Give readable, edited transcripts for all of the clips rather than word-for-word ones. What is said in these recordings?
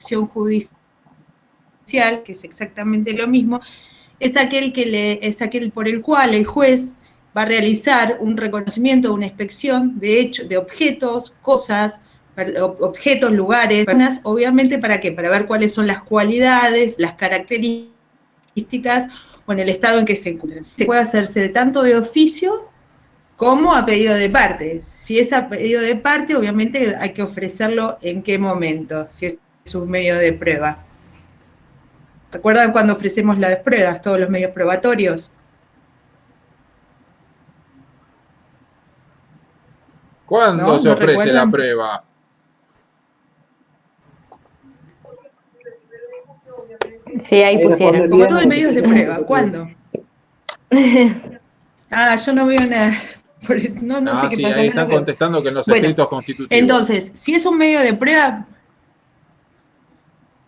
percepción judicial, que es exactamente lo mismo, es aquel por el cual el juez va a realizar un reconocimiento, una inspección de hechos, de objetos, cosas, objetos, lugares, personas, obviamente, ¿para qué? Para ver cuáles son las cualidades, las características o en el estado en que se encuentran. Se puede hacerse tanto de oficio como a pedido de parte. Si es a pedido de parte, obviamente hay que ofrecerlo en qué momento, si es un medio de prueba. ¿Recuerdan cuando ofrecemos las pruebas, todos los medios probatorios? ¿Cuándo ¿No? se ¿No ofrece la recuerdan? prueba? Sí, ahí pusieron. Como todos los medios de prueba, ¿cuándo? Yo no veo nada. Por eso, no sé qué Sí, pasa. ahí No lo están veo. contestando que en los Bueno, escritos constitutivos. entonces, si es un medio de prueba,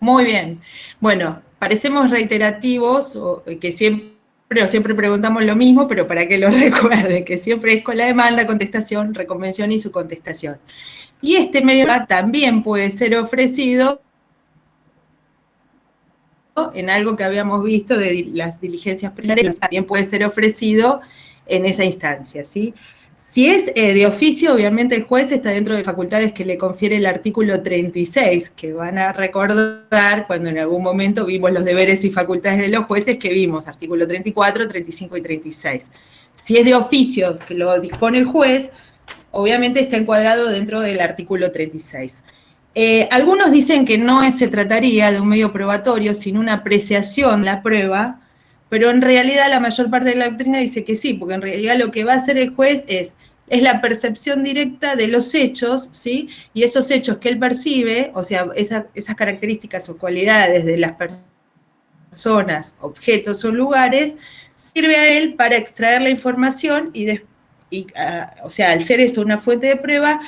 muy bien. Bueno, parecemos reiterativos, que siempre preguntamos lo mismo, pero para que lo recuerden, que siempre es con la demanda, contestación, reconvención y su contestación. Y este medio de prueba también puede ser ofrecido en algo que habíamos visto de las diligencias preliminares, también puede ser ofrecido en esa instancia, ¿sí? Si es de oficio, obviamente el juez está dentro de facultades que le confiere el artículo 36, que van a recordar cuando en algún momento vimos los deberes y facultades de los jueces, que vimos artículo 34, 35 y 36. Si es de oficio, que lo dispone el juez, obviamente está encuadrado dentro del artículo 36. Algunos dicen que no se trataría de un medio probatorio, sino una apreciación de la prueba, pero en realidad la mayor parte de la doctrina dice que sí, porque en realidad lo que va a hacer el juez es la percepción directa de los hechos, ¿sí? Y esos hechos que él percibe, o sea, esas características o cualidades de las personas, objetos o lugares, sirve a él para extraer la información o sea, al ser esto una fuente de prueba,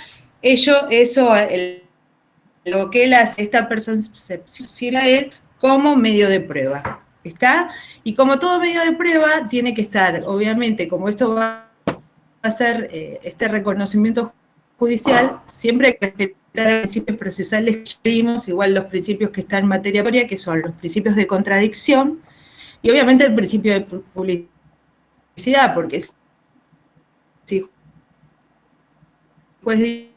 lo que él hace, esta percepción a él como medio de prueba. ¿Está? Y como todo medio de prueba, tiene que estar, obviamente, como esto va a ser este reconocimiento judicial, siempre hay que respetar los principios procesales que vimos, igual los principios que están en materia previa, que son los principios de contradicción, y obviamente el principio de publicidad, porque si el juez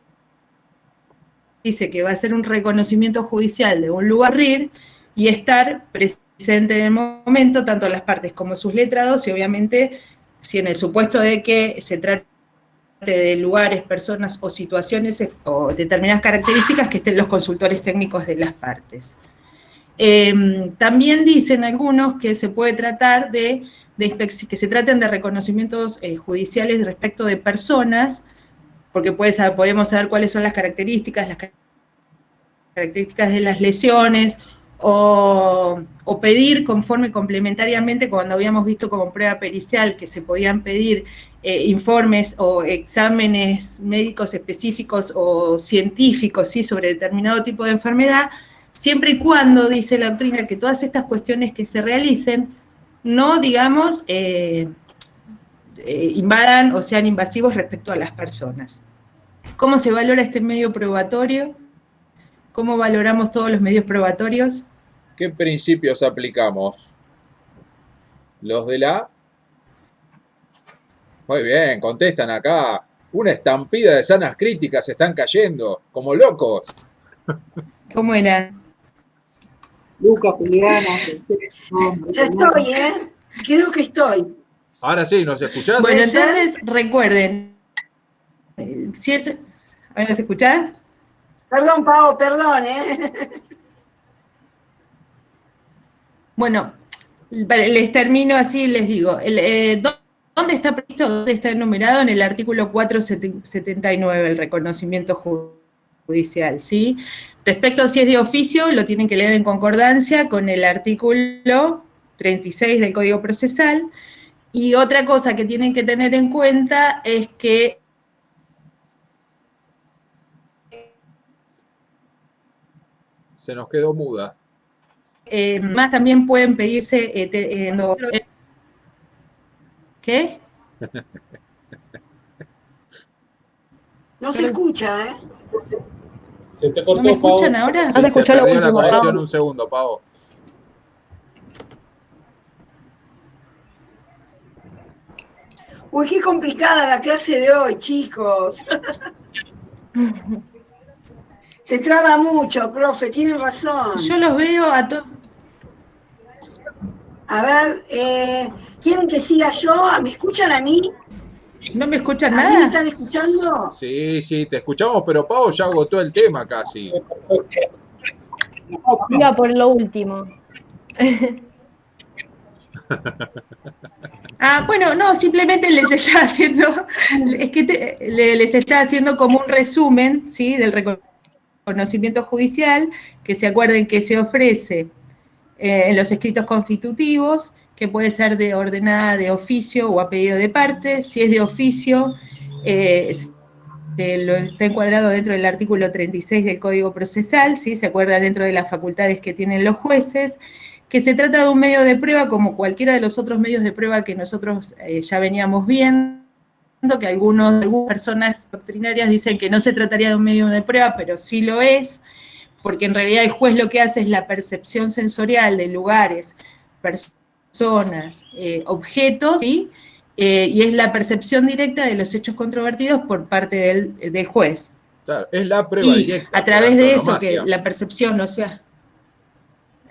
dice que va a ser un reconocimiento judicial de un lugar RIR y estar presente en el momento, tanto las partes como sus letrados, y obviamente, si en el supuesto de que se trate de lugares, personas o situaciones o determinadas características, que estén los consultores técnicos de las partes. También dicen algunos que se puede tratar que se traten de reconocimientos judiciales respecto de personas, porque podemos saber cuáles son las características de las lesiones, o pedir complementariamente, cuando habíamos visto como prueba pericial que se podían pedir informes o exámenes médicos específicos o científicos, ¿sí?, sobre determinado tipo de enfermedad, siempre y cuando, dice la doctrina, que todas estas cuestiones que se realicen no, digamos, invadan o sean invasivos respecto a las personas. ¿Cómo se valora este medio probatorio? ¿Cómo valoramos todos los medios probatorios? ¿Qué principios aplicamos? Los de la... Muy bien, contestan acá. Una estampida de sanas críticas están cayendo, como locos. ¿Cómo eran? Lucas, Juliana. Ya estoy, creo que estoy. Ahora sí, ¿nos escuchás? Bueno, entonces recuerden, si es... ¿Nos escuchás? Perdón, Pau, perdón, Bueno, les termino así, les digo. ¿Dónde está previsto, dónde está enumerado? En el artículo 479, el reconocimiento judicial, ¿sí? Respecto a si es de oficio, lo tienen que leer en concordancia con el artículo 36 del Código Procesal. Y otra cosa que tienen que tener en cuenta es que Se nos quedó muda. más también pueden pedirse... ¿Qué? No se escucha, Se te cortó, ¿No me escuchan Pau. ahora? No te se escuchó lo perdió la último, conexión Pau. un segundo, Pau. Uy, qué complicada la clase de hoy, chicos. Se traba mucho, profe, tienen Yo razón. los veo a todos. A ver, ¿quieren que siga yo? ¿Me escuchan a mí? ¿No me escuchan ¿A mí me nada? están escuchando? Sí, sí, te escuchamos, pero Pau ya agotó el tema casi. Iba por lo último. Ah, bueno, no, simplemente les está haciendo, es que les está haciendo como un resumen, ¿sí? Del reconocimiento judicial, que se acuerden que se ofrece en los escritos constitutivos, que puede ser de ordenada de oficio o a pedido de parte. Si es de oficio, lo está encuadrado dentro del artículo 36 del Código Procesal, ¿sí? Se acuerda dentro de las facultades que tienen los jueces, que se trata de un medio de prueba como cualquiera de los otros medios de prueba que nosotros ya veníamos viendo, que algunas personas doctrinarias dicen que no se trataría de un medio de prueba, pero sí lo es, porque en realidad el juez lo que hace es la percepción sensorial de lugares, personas, objetos, ¿sí? Y es la percepción directa de los hechos controvertidos por parte del juez. Claro, es la prueba Y directa a por través de eso, que antonomasia. la percepción, o sea,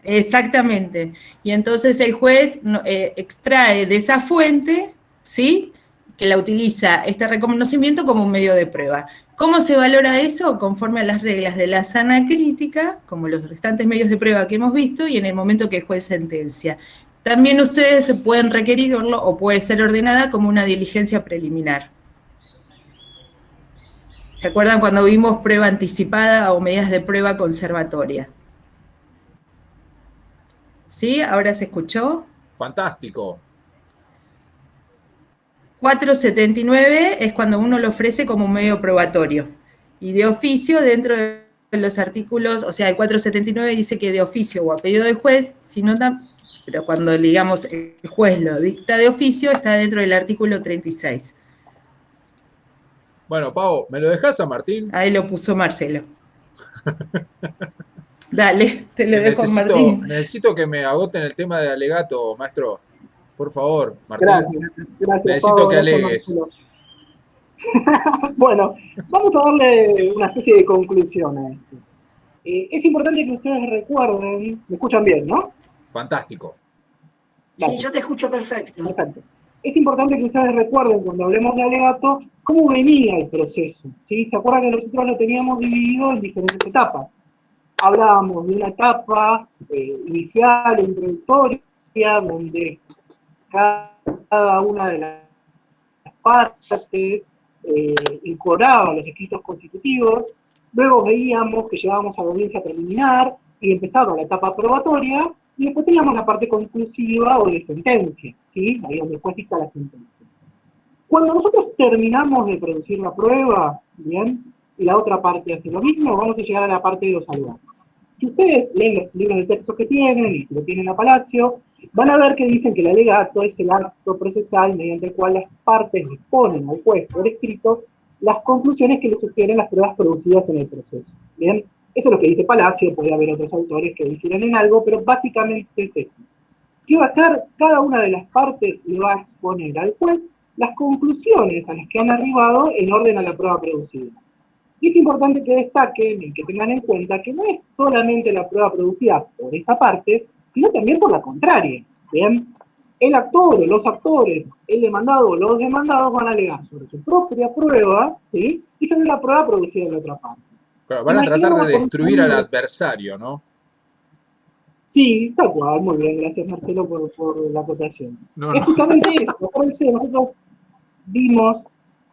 exactamente. Y entonces el juez extrae de esa fuente, ¿sí? Que la utiliza este reconocimiento como un medio de prueba. ¿Cómo se valora eso? Conforme a las reglas de la sana crítica, como los restantes medios de prueba que hemos visto, y en el momento que el juez sentencia. También ustedes se pueden requerirlo o puede ser ordenada como una diligencia preliminar. ¿Se acuerdan cuando vimos prueba anticipada o medidas de prueba conservatoria? ¿Sí? ¿Ahora se escuchó? Fantástico. 479 es cuando uno lo ofrece como un medio probatorio. Y de oficio, dentro de los artículos, o sea, el 479 dice que de oficio o a pedido del juez, pero cuando, digamos, el juez lo dicta de oficio, está dentro del artículo 36. Bueno, Pau, ¿me lo dejás a Martín? Ahí lo puso Marcelo. Dale, te lo Que dejo a Martín. necesito que me agoten el tema de alegato, maestro. Por favor, Martín. Gracias, Necesito Pablo, que gracias, alegues. Marcelo. Bueno, vamos a darle una especie de conclusión a esto. Es importante que ustedes recuerden, me escuchan bien, ¿no? Fantástico. Sí, yo te escucho perfecto. Perfecto. Es importante que ustedes recuerden, cuando hablemos de alegato, cómo venía el proceso, ¿sí? ¿Se acuerdan que nosotros lo teníamos dividido en diferentes etapas? Hablábamos de una etapa inicial, introductoria, donde cada una de las partes incorporaba los escritos constitutivos. Luego veíamos que llegábamos a la audiencia preliminar y empezaba la etapa probatoria, y después teníamos la parte conclusiva o de sentencia, ¿sí? Ahí donde después dicta la sentencia. Cuando nosotros terminamos de producir la prueba, ¿bien? Y la otra parte hace lo mismo, vamos a llegar a la parte de los alegatos. Si ustedes leen los libros de texto que tienen, y si lo tienen a Palacio, van a ver que dicen que el alegato es el acto procesal mediante el cual las partes disponen al juez por escrito las conclusiones que le sugieren las pruebas producidas en el proceso. ¿Bien? Eso es lo que dice Palacio, puede haber otros autores que difieren en algo, pero básicamente es eso. ¿Qué va a hacer? Cada una de las partes le va a exponer al juez las conclusiones a las que han arribado en orden a la prueba producida. Y es importante que destaquen y que tengan en cuenta que no es solamente la prueba producida por esa parte, sino también por la contraria. ¿Bien? El actor o los actores, el demandado o los demandados van a alegar sobre su propia prueba, ¿sí? Y sobre la prueba producida en la otra parte. Claro, van a tratar de destruir al adversario, ¿no? Sí, tal cual, muy bien, gracias Marcelo por la acotación. No, Es justamente eso, nosotros vimos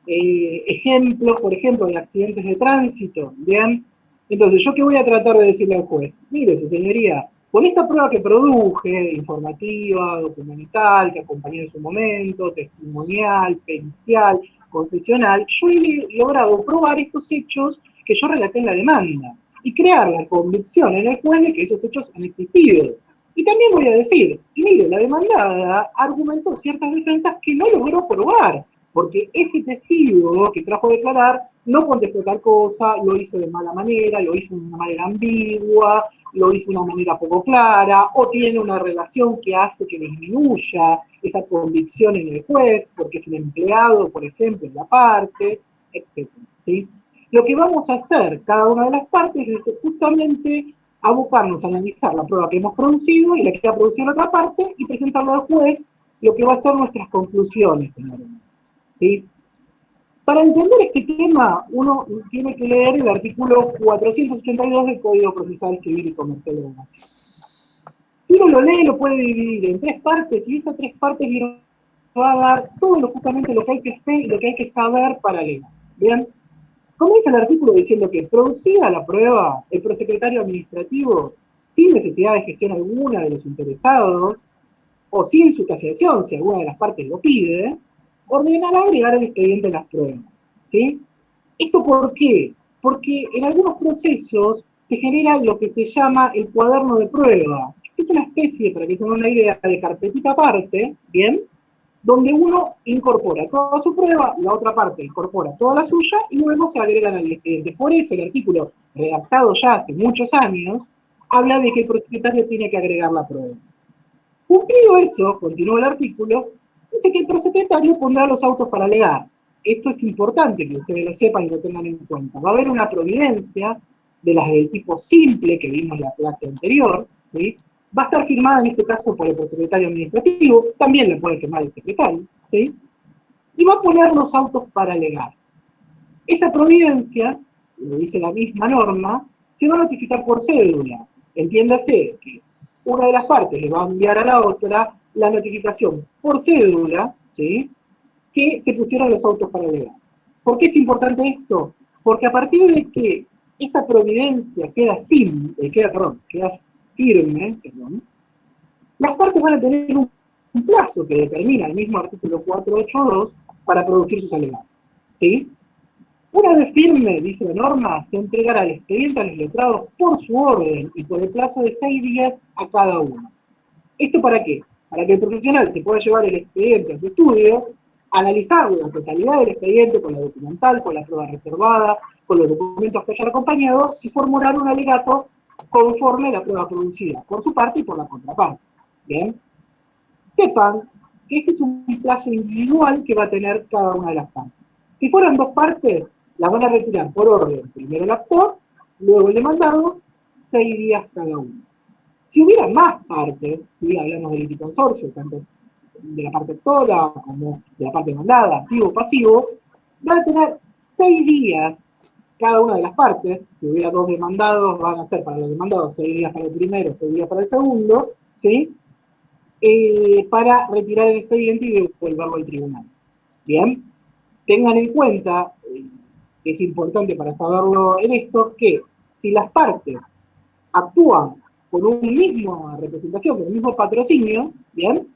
ejemplos, por ejemplo, de accidentes de tránsito, ¿bien? Entonces, ¿yo qué voy a tratar de decirle al juez? Mire, su señoría, con esta prueba que produje, informativa, documental, que acompañé en su momento, testimonial, pericial, confesional, yo he logrado probar estos hechos que yo relaté en la demanda y crear la convicción en el juez de que esos hechos han existido. Y también voy a decir, y mire, la demandada argumentó ciertas defensas que no logró probar, porque ese testigo que trajo a declarar no contestó tal cosa, lo hizo de mala manera, lo hizo de una manera ambigua, lo hizo de una manera poco clara, o tiene una relación que hace que disminuya esa convicción en el juez, porque es un empleado, por ejemplo, en la parte, etc. ¿Sí? Lo que vamos a hacer cada una de las partes es justamente abocarnos a analizar la prueba que hemos producido y la que ha producido la otra parte y presentarlo al juez lo que va a ser nuestras conclusiones, señores. ¿Sí? Para entender este tema, uno tiene que leer el artículo 482 del Código Procesal Civil y Comercial de la Nación. Si uno lo lee, lo puede dividir en tres partes, y esas tres partes le va a dar todo justamente lo que hay que hacer y lo que hay que saber para leer. ¿Bien? Comienza el artículo diciendo que producida la prueba, el prosecretario administrativo, sin necesidad de gestión alguna de los interesados, o sin su casación, si alguna de las partes lo pide, ordenará agregar el expediente de las pruebas. ¿Sí? ¿Esto por qué? Porque en algunos procesos se genera lo que se llama el cuaderno de prueba. Es una especie, para que se den una idea, de carpetita aparte, ¿bien? Donde uno incorpora toda su prueba, la otra parte incorpora toda la suya y luego se agregan al expediente. Por eso el artículo, redactado ya hace muchos años, habla de que el prosecretario tiene que agregar la prueba. Cumplido eso, continúa el artículo, dice que el prosecretario pondrá los autos para alegar. Esto es importante que ustedes lo sepan y lo tengan en cuenta. Va a haber una providencia de las del tipo simple que vimos en la clase anterior, ¿sí? Va a estar firmada en este caso por el prosecretario administrativo, también la puede firmar el secretario, ¿sí? Y va a poner los autos para alegar. Esa providencia, lo dice la misma norma, se va a notificar por cédula. Entiéndase que una de las partes le va a enviar a la otra la notificación por cédula, ¿sí? Que se pusieron los autos para alegar. ¿Por qué es importante esto? Porque a partir de que esta providencia queda firme, las partes van a tener un plazo que determina el mismo artículo 482 para producir sus alegatos. ¿Sí? Una vez firme, dice la norma, se entregará el expediente a los letrados por su orden y por el plazo de 6 días a cada uno. ¿Esto para qué? Para que el profesional se pueda llevar el expediente a su estudio, analizar la totalidad del expediente con la documental, con la prueba reservada, con los documentos que hayan acompañado y formular un alegato conforme a la prueba producida, por su parte y por la contraparte. ¿Bien? Sepan que este es un plazo individual que va a tener cada una de las partes. Si fueran dos partes, la van a retirar por orden, primero el actor, luego el demandado, 6 días cada uno. Si hubiera más partes, y hablamos del liticonsorcio, tanto de la parte actora como de la parte demandada, activo o pasivo, van a tener 6 días cada una de las partes. Si hubiera dos demandados, van a ser para los demandados 6 días para el primero, 6 días para el segundo, ¿sí? Para retirar el expediente y devolverlo al tribunal. Bien, tengan en cuenta, que es importante para saberlo en esto, que si las partes actúan con una misma representación, con el mismo patrocinio, ¿bien?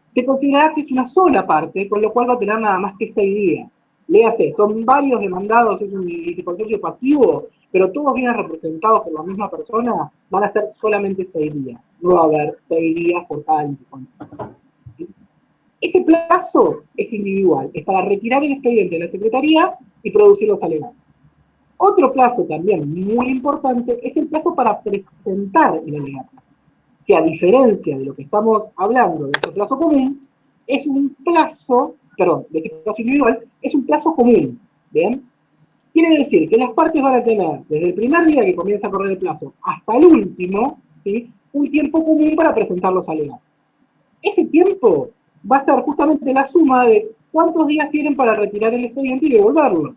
Se considerará que es una sola parte, con lo cual va a tener nada más que 6 días. Léase, son varios demandados, es un liticonsorcio pasivo, pero todos vienen representados por la misma persona, van a ser solamente 6 días. No va a haber 6 días por cada liticonsorcio. Ese plazo es individual, es para retirar el expediente de la Secretaría y producir los alegatos. Otro plazo también muy importante es el plazo para presentar el alegato, que a diferencia de lo que estamos hablando de este plazo común, es un plazo, de este plazo individual, es un plazo común, ¿bien? Quiere decir que las partes van a tener, desde el primer día que comienza a correr el plazo hasta el último, ¿sí? Un tiempo común para presentar los alegatos. Ese tiempo va a ser justamente la suma de cuántos días tienen para retirar el expediente y devolverlo.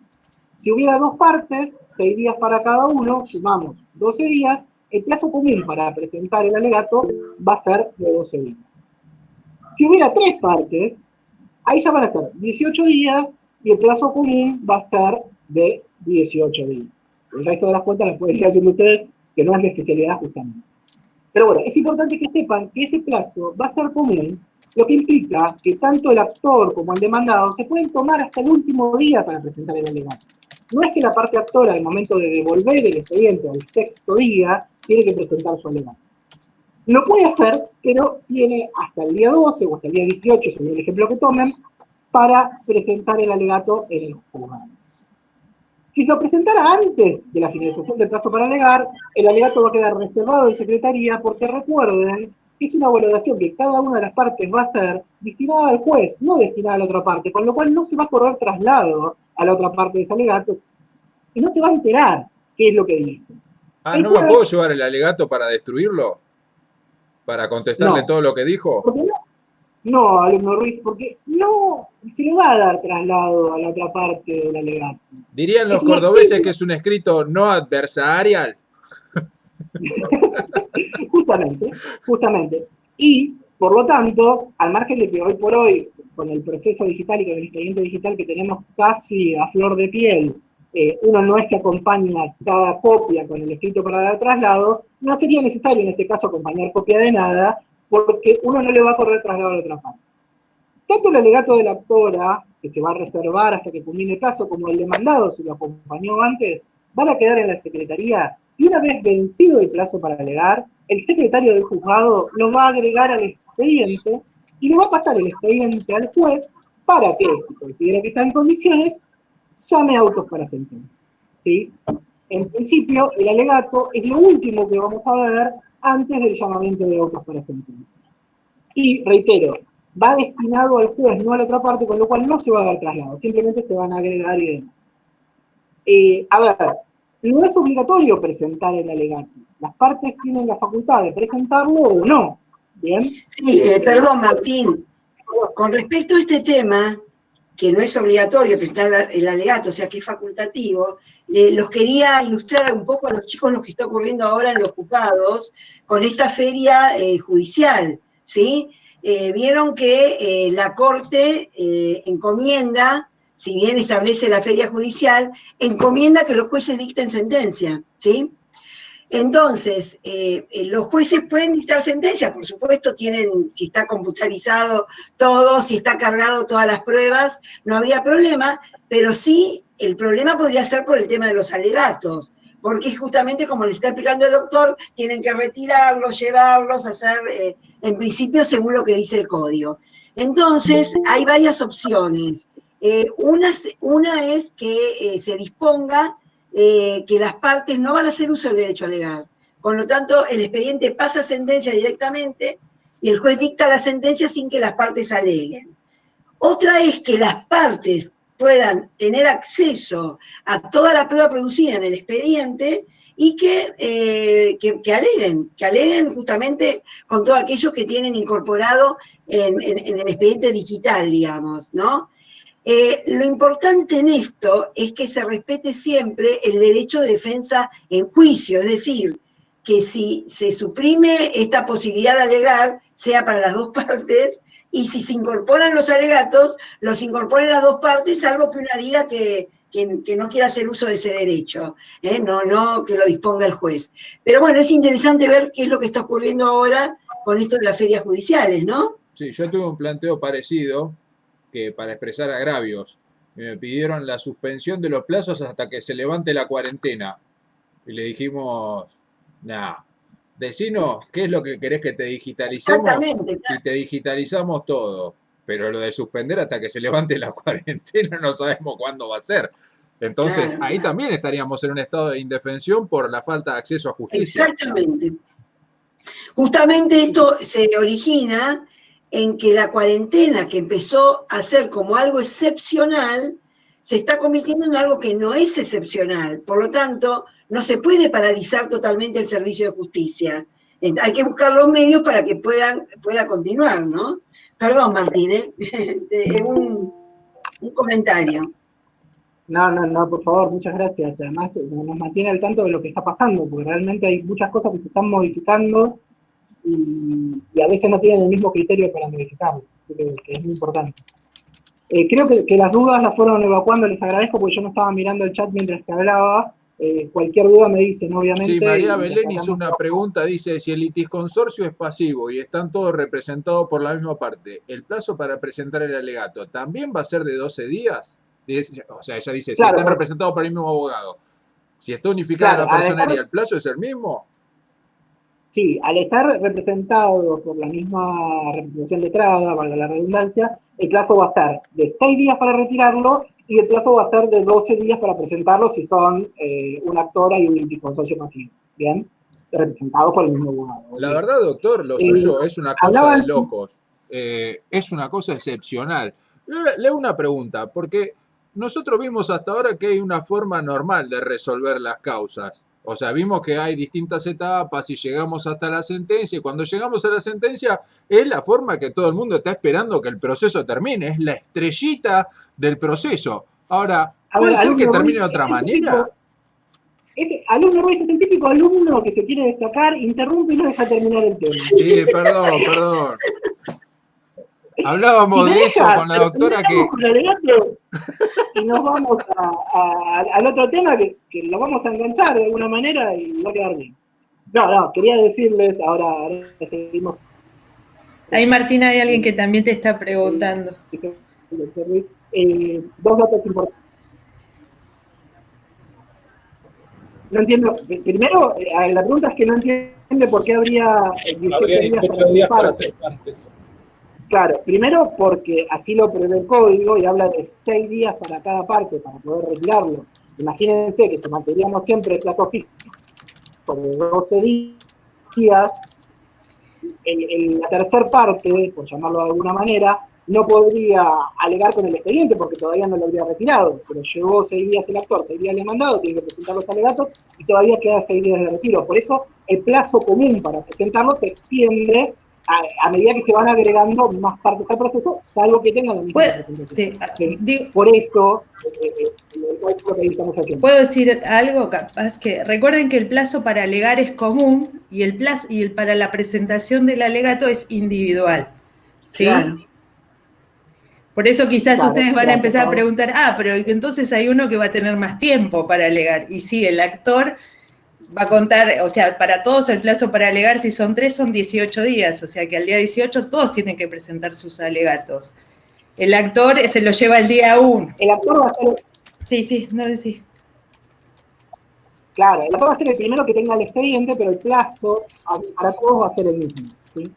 Si hubiera dos partes, 6 días para cada uno, sumamos 12 días, el plazo común para presentar el alegato va a ser de 12 días. Si hubiera 3 partes, ahí ya van a ser 18 días y el plazo común va a ser de 18 días. El resto de las cuentas las pueden ir haciendo ustedes, que no es mi especialidad justamente. Pero bueno, es importante que sepan que ese plazo va a ser común, lo que implica que tanto el actor como el demandado se pueden tomar hasta el último día para presentar el alegato. No es que la parte actora, al momento de devolver el expediente al 6º día, tiene que presentar su alegato. Lo puede hacer, pero tiene hasta el día 12 o hasta el día 18, según el ejemplo que tomen, para presentar el alegato en el juzgado. Si lo presentara antes de la finalización del plazo para alegar, el alegato va a quedar reservado en secretaría porque recuerden que es una valoración que cada una de las partes va a ser destinada al juez, no destinada a la otra parte, con lo cual no se va a correr traslado a la otra parte de ese alegato y no se va a enterar qué es lo que dice. Ah, ¿no me puedo llevar el alegato para destruirlo? ¿Para contestarle No. todo lo que dijo? ¿Por qué no? No, alumno Ruiz, porque no se le va a dar traslado a la otra parte del alegato. Dirían los Es una cordobeses que es un escrito no adversarial. Justamente. Y, por lo tanto, al margen de que hoy por hoy, con el proceso digital y con el expediente digital que tenemos casi a flor de piel, uno no es que acompaña cada copia con el escrito para dar traslado, no sería necesario en este caso acompañar copia de nada, porque uno no le va a correr traslado a la otra parte. Tanto el alegato de la autora, que se va a reservar hasta que culmine el caso, como el demandado, si lo acompañó antes, van a quedar en la secretaría y una vez vencido el plazo para alegar, el secretario del juzgado lo va a agregar al expediente y le va a pasar el expediente al juez para que, si considera que está en condiciones, llame autos para sentencia. ¿Sí? En principio, el alegato es lo último que vamos a ver antes del llamamiento de autos para sentencia. Y, reitero, va destinado al juez, no a la otra parte, con lo cual no se va a dar traslado, simplemente se van a agregar y demás. A ver, no es obligatorio presentar el alegato. Las partes tienen la facultad de presentarlo o no. ¿Bien? Sí, perdón, Martín. Con respecto a este tema, que no es obligatorio presentar el alegato, o sea que es facultativo, los quería ilustrar un poco a los chicos lo que está ocurriendo ahora en los juzgados con esta feria judicial, ¿sí? Vieron que la Corte encomienda, si bien establece la feria judicial, encomienda que los jueces dicten sentencia, ¿sí? Entonces, los jueces pueden dictar sentencia, por supuesto, tienen, si está computarizado todo, si está cargado todas las pruebas, no habría problema, pero sí, el problema podría ser por el tema de los alegatos, porque justamente como le está explicando el doctor, tienen que retirarlos, llevarlos, hacer, en principio, según lo que dice el código. Entonces, hay varias opciones. Una es que se disponga que las partes no van a hacer uso del derecho a alegar. Con lo tanto, el expediente pasa a sentencia directamente y el juez dicta la sentencia sin que las partes aleguen. Otra es que las partes puedan tener acceso a toda la prueba producida en el expediente y que aleguen justamente con todo aquello que tienen incorporado en el expediente digital, digamos, ¿no? Lo importante en esto es que se respete siempre el derecho de defensa en juicio, es decir, que si se suprime esta posibilidad de alegar, sea para las dos partes, y si se incorporan los alegatos, los incorporen las dos partes, salvo que una diga que no quiera hacer uso de ese derecho, no que lo disponga el juez. Pero bueno, es interesante ver qué es lo que está ocurriendo ahora con esto de las ferias judiciales, ¿no? Sí, yo tuve un planteo parecido que para expresar agravios. Me pidieron la suspensión de los plazos hasta que se levante la cuarentena. Y le dijimos, nah, decinos qué es lo que querés que te digitalicemos Exactamente, y te digitalizamos todo. Pero lo de suspender hasta que se levante la cuarentena no sabemos cuándo va a ser. Entonces, claro, ahí también estaríamos en un estado de indefensión por la falta de acceso a justicia. exactamente. Justamente esto se origina en que la cuarentena, que empezó a ser como algo excepcional, se está convirtiendo en algo que no es excepcional. Por lo tanto, no se puede paralizar totalmente el servicio de justicia. Hay que buscar los medios para que pueda continuar, ¿no? Perdón, Martín, un comentario. No, por favor, muchas gracias. Además, nos mantiene al tanto de lo que está pasando, porque realmente hay muchas cosas que se están modificando y a veces no tienen el mismo criterio para modificarlo, que es muy importante. Creo que las dudas las fueron evacuando, les agradezco porque yo no estaba mirando el chat mientras que hablaba. Cualquier duda me dicen, obviamente. Sí, María Belén hizo una pregunta, dice, si el litisconsorcio es pasivo y están todos representados por la misma parte, ¿el plazo para presentar el alegato también va a ser de 12 días? O sea, ella dice, claro, si están representados por el mismo abogado, si está unificada la personería, ¿el plazo es el mismo? Sí, al estar representado por la misma representación letrada, valga la redundancia, el plazo va a ser de 6 días para retirarlo y el plazo va a ser de 12 días para presentarlo si son una actora y un consorcio masivo, ¿bien? Representados por el mismo abogado. La ¿ok? verdad, doctor, lo suyo es una cosa hablaban- de locos. Es una cosa excepcional. Le hago una pregunta, porque nosotros vimos hasta ahora que hay una forma normal de resolver las causas. O sea, vimos que hay distintas etapas y llegamos hasta la sentencia. Y cuando llegamos a la sentencia es la forma que todo el mundo está esperando que el proceso termine. Es la estrellita del proceso. Ahora, A ¿puede ver, ser que alumno termine Ruiz, de otra es el manera? típico- alumno Ruiz es el típico alumno que se quiere destacar, interrumpe y no deja terminar el tema. Sí, perdón. Si Hablábamos me de eso deja, con la doctora que... terminamos con alegatos y nos vamos al otro tema que lo vamos a enganchar de alguna manera y va a quedar bien. No, quería decirles, ahora seguimos. Ahí, Martina, hay alguien que también te está preguntando. Dos datos importantes. No entiendo. Primero, la pregunta es que no entiende por qué habría 18 días para tres partes. Claro, primero porque así lo prevé el código y habla de 6 días para cada parte para poder retirarlo. Imagínense que si manteníamos siempre el plazo fijo de 12 días, la tercera parte, por llamarlo de alguna manera, no podría alegar con el expediente porque todavía no lo habría retirado. Se lo llevó 6 días el actor, 6 días el demandado, tiene que presentar los alegatos y todavía queda 6 días de retiro. Por eso el plazo común para presentarlo se extiende a medida que se van agregando más partes al proceso, salvo que tengan la misma representación. Por eso, lo que estamos haciendo. ¿Puedo decir algo? Capaz que recuerden que el plazo para alegar es común y el para la presentación del alegato es individual. ¿Sí? Claro. Por eso quizás ustedes van a empezar Pablo. a preguntar, pero entonces hay uno que va a tener más tiempo para alegar. Y sí, el actor va a contar, o sea, para todos el plazo para alegar, si son 3, son 18 días, o sea que al día 18 todos tienen que presentar sus alegatos. El actor se lo lleva el día 1. El actor va a ser... Sí, no decís. Claro, el actor va a ser el primero que tenga el expediente, pero el plazo para todos va a ser el mismo, ¿sí?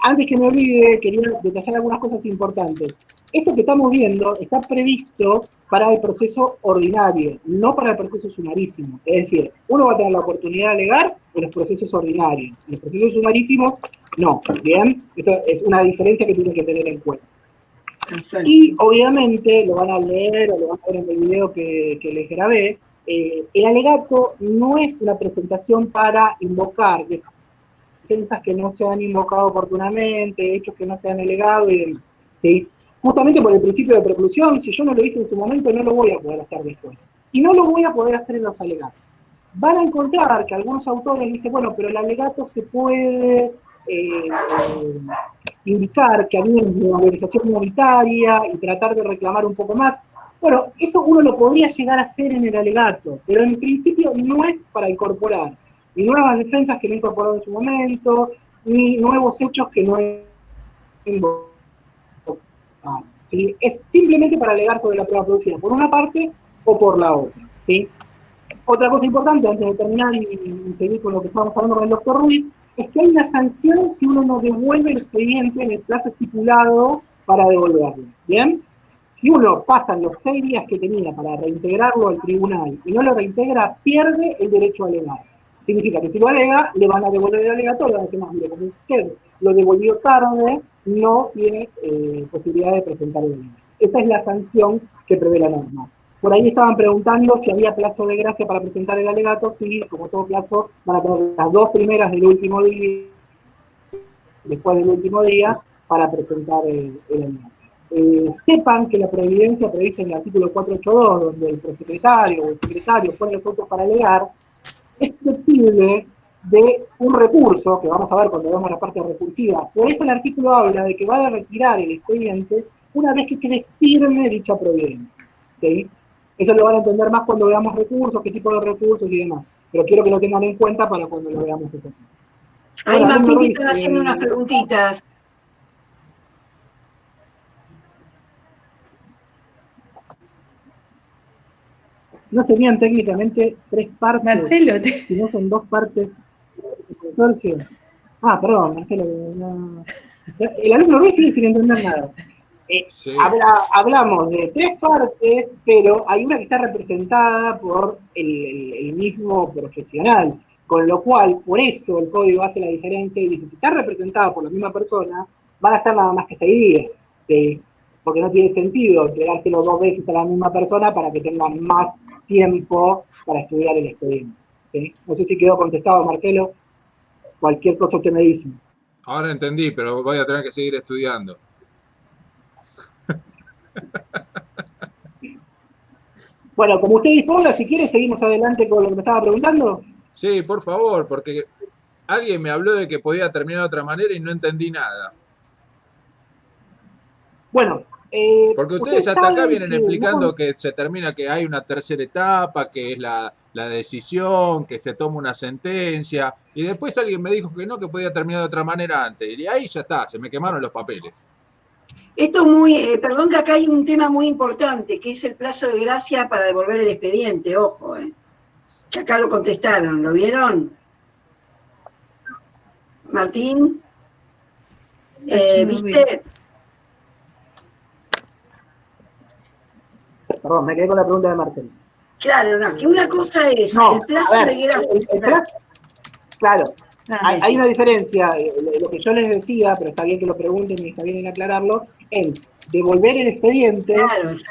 Antes que me olvide, quería detallar algunas cosas importantes. Esto que estamos viendo está previsto para el proceso ordinario, no para el proceso sumarísimo. Es decir, uno va a tener la oportunidad de alegar en los procesos ordinarios. En los procesos sumarísimos, no. ¿Bien? Esto es una diferencia que tienen que tener en cuenta. Perfecto. Y obviamente, lo van a leer o lo van a ver en el video que les grabé, el alegato no es una presentación para invocar defensas que no se han invocado oportunamente, hechos que no se han alegado y demás, ¿sí? Justamente por el principio de preclusión, si yo no lo hice en su momento, no lo voy a poder hacer después. Y no lo voy a poder hacer en los alegatos. Van a encontrar que algunos autores dicen, bueno, pero el alegato se puede indicar que había una organización minoritaria y tratar de reclamar un poco más. Bueno, eso uno lo podría llegar a hacer en el alegato, pero en principio no es para incorporar ni nuevas defensas que no he incorporado en su momento, ni nuevos hechos que no he invocado. ¿Sí? Es simplemente para alegar sobre la prueba producida, por una parte o por la otra. ¿Sí? Otra cosa importante, antes de terminar y seguir con lo que estábamos hablando con el doctor Ruiz, es que hay una sanción si uno no devuelve el expediente en el plazo estipulado para devolverlo. ¿Bien? Si uno pasa los 6 días que tenía para reintegrarlo al tribunal y no lo reintegra, pierde el derecho a alegar. Significa que si lo alega, le van a devolver el alegato, le van a decir, no, mire, como usted lo devolvió tarde, no tiene posibilidad de presentar el alegato. Esa es la sanción que prevé la norma. Por ahí estaban preguntando si había plazo de gracia para presentar el alegato. Sí, como todo plazo, van a tener las 2 primeras del último día, después del último día, para presentar el alegato. Sepan que la providencia prevista en el artículo 482, donde el prosecretario o el secretario pone los votos para alegar, es susceptible de un recurso, que vamos a ver cuando veamos la parte recursiva. Por eso el artículo habla de que van a retirar el expediente una vez que quede firme dicha providencia. ¿Sí? Eso lo van a entender más cuando veamos recursos, qué tipo de recursos y demás. Pero quiero que lo tengan en cuenta para cuando lo veamos. Ahí, Martín, te están haciendo unas preguntitas. No serían técnicamente 3 partes, Marcelo, si no son 2 partes. Perdón, Marcelo. No. El alumno Ruiz sigue sin entender nada. Sí. Hablamos de 3 partes, pero hay una que está representada por el mismo profesional, con lo cual, por eso el código hace la diferencia y dice, si está representada por la misma persona, van a ser nada más que 6 días, ¿sí? Porque no tiene sentido entregárselo 2 veces a la misma persona para que tenga más tiempo para estudiar el expediente, ¿sí? No sé si quedó contestado, Marcelo, cualquier cosa que me dicen. Ahora entendí, pero voy a tener que seguir estudiando. Bueno, como usted disponga, si quiere, seguimos adelante con lo que me estaba preguntando. Sí, por favor, porque alguien me habló de que podía terminar de otra manera y no entendí nada. Bueno, Porque ustedes hasta acá vienen que explicando no, que se termina, que hay una tercera etapa, que es la decisión, que se toma una sentencia, y después alguien me dijo que no, que podía terminar de otra manera antes. Y ahí ya está, se me quemaron los papeles. Esto es muy, perdón que acá hay un tema muy importante, que es el plazo de gracia para devolver el expediente, ojo, que acá lo contestaron, ¿lo vieron? Martín, ¿viste? Perdón, me quedé con la pregunta de Marcelo. Claro, no, que una cosa es No, el plazo de gracia. el plazo, claro, hay una diferencia, lo que yo les decía, pero está bien que lo pregunten y está bien en aclararlo, en devolver el expediente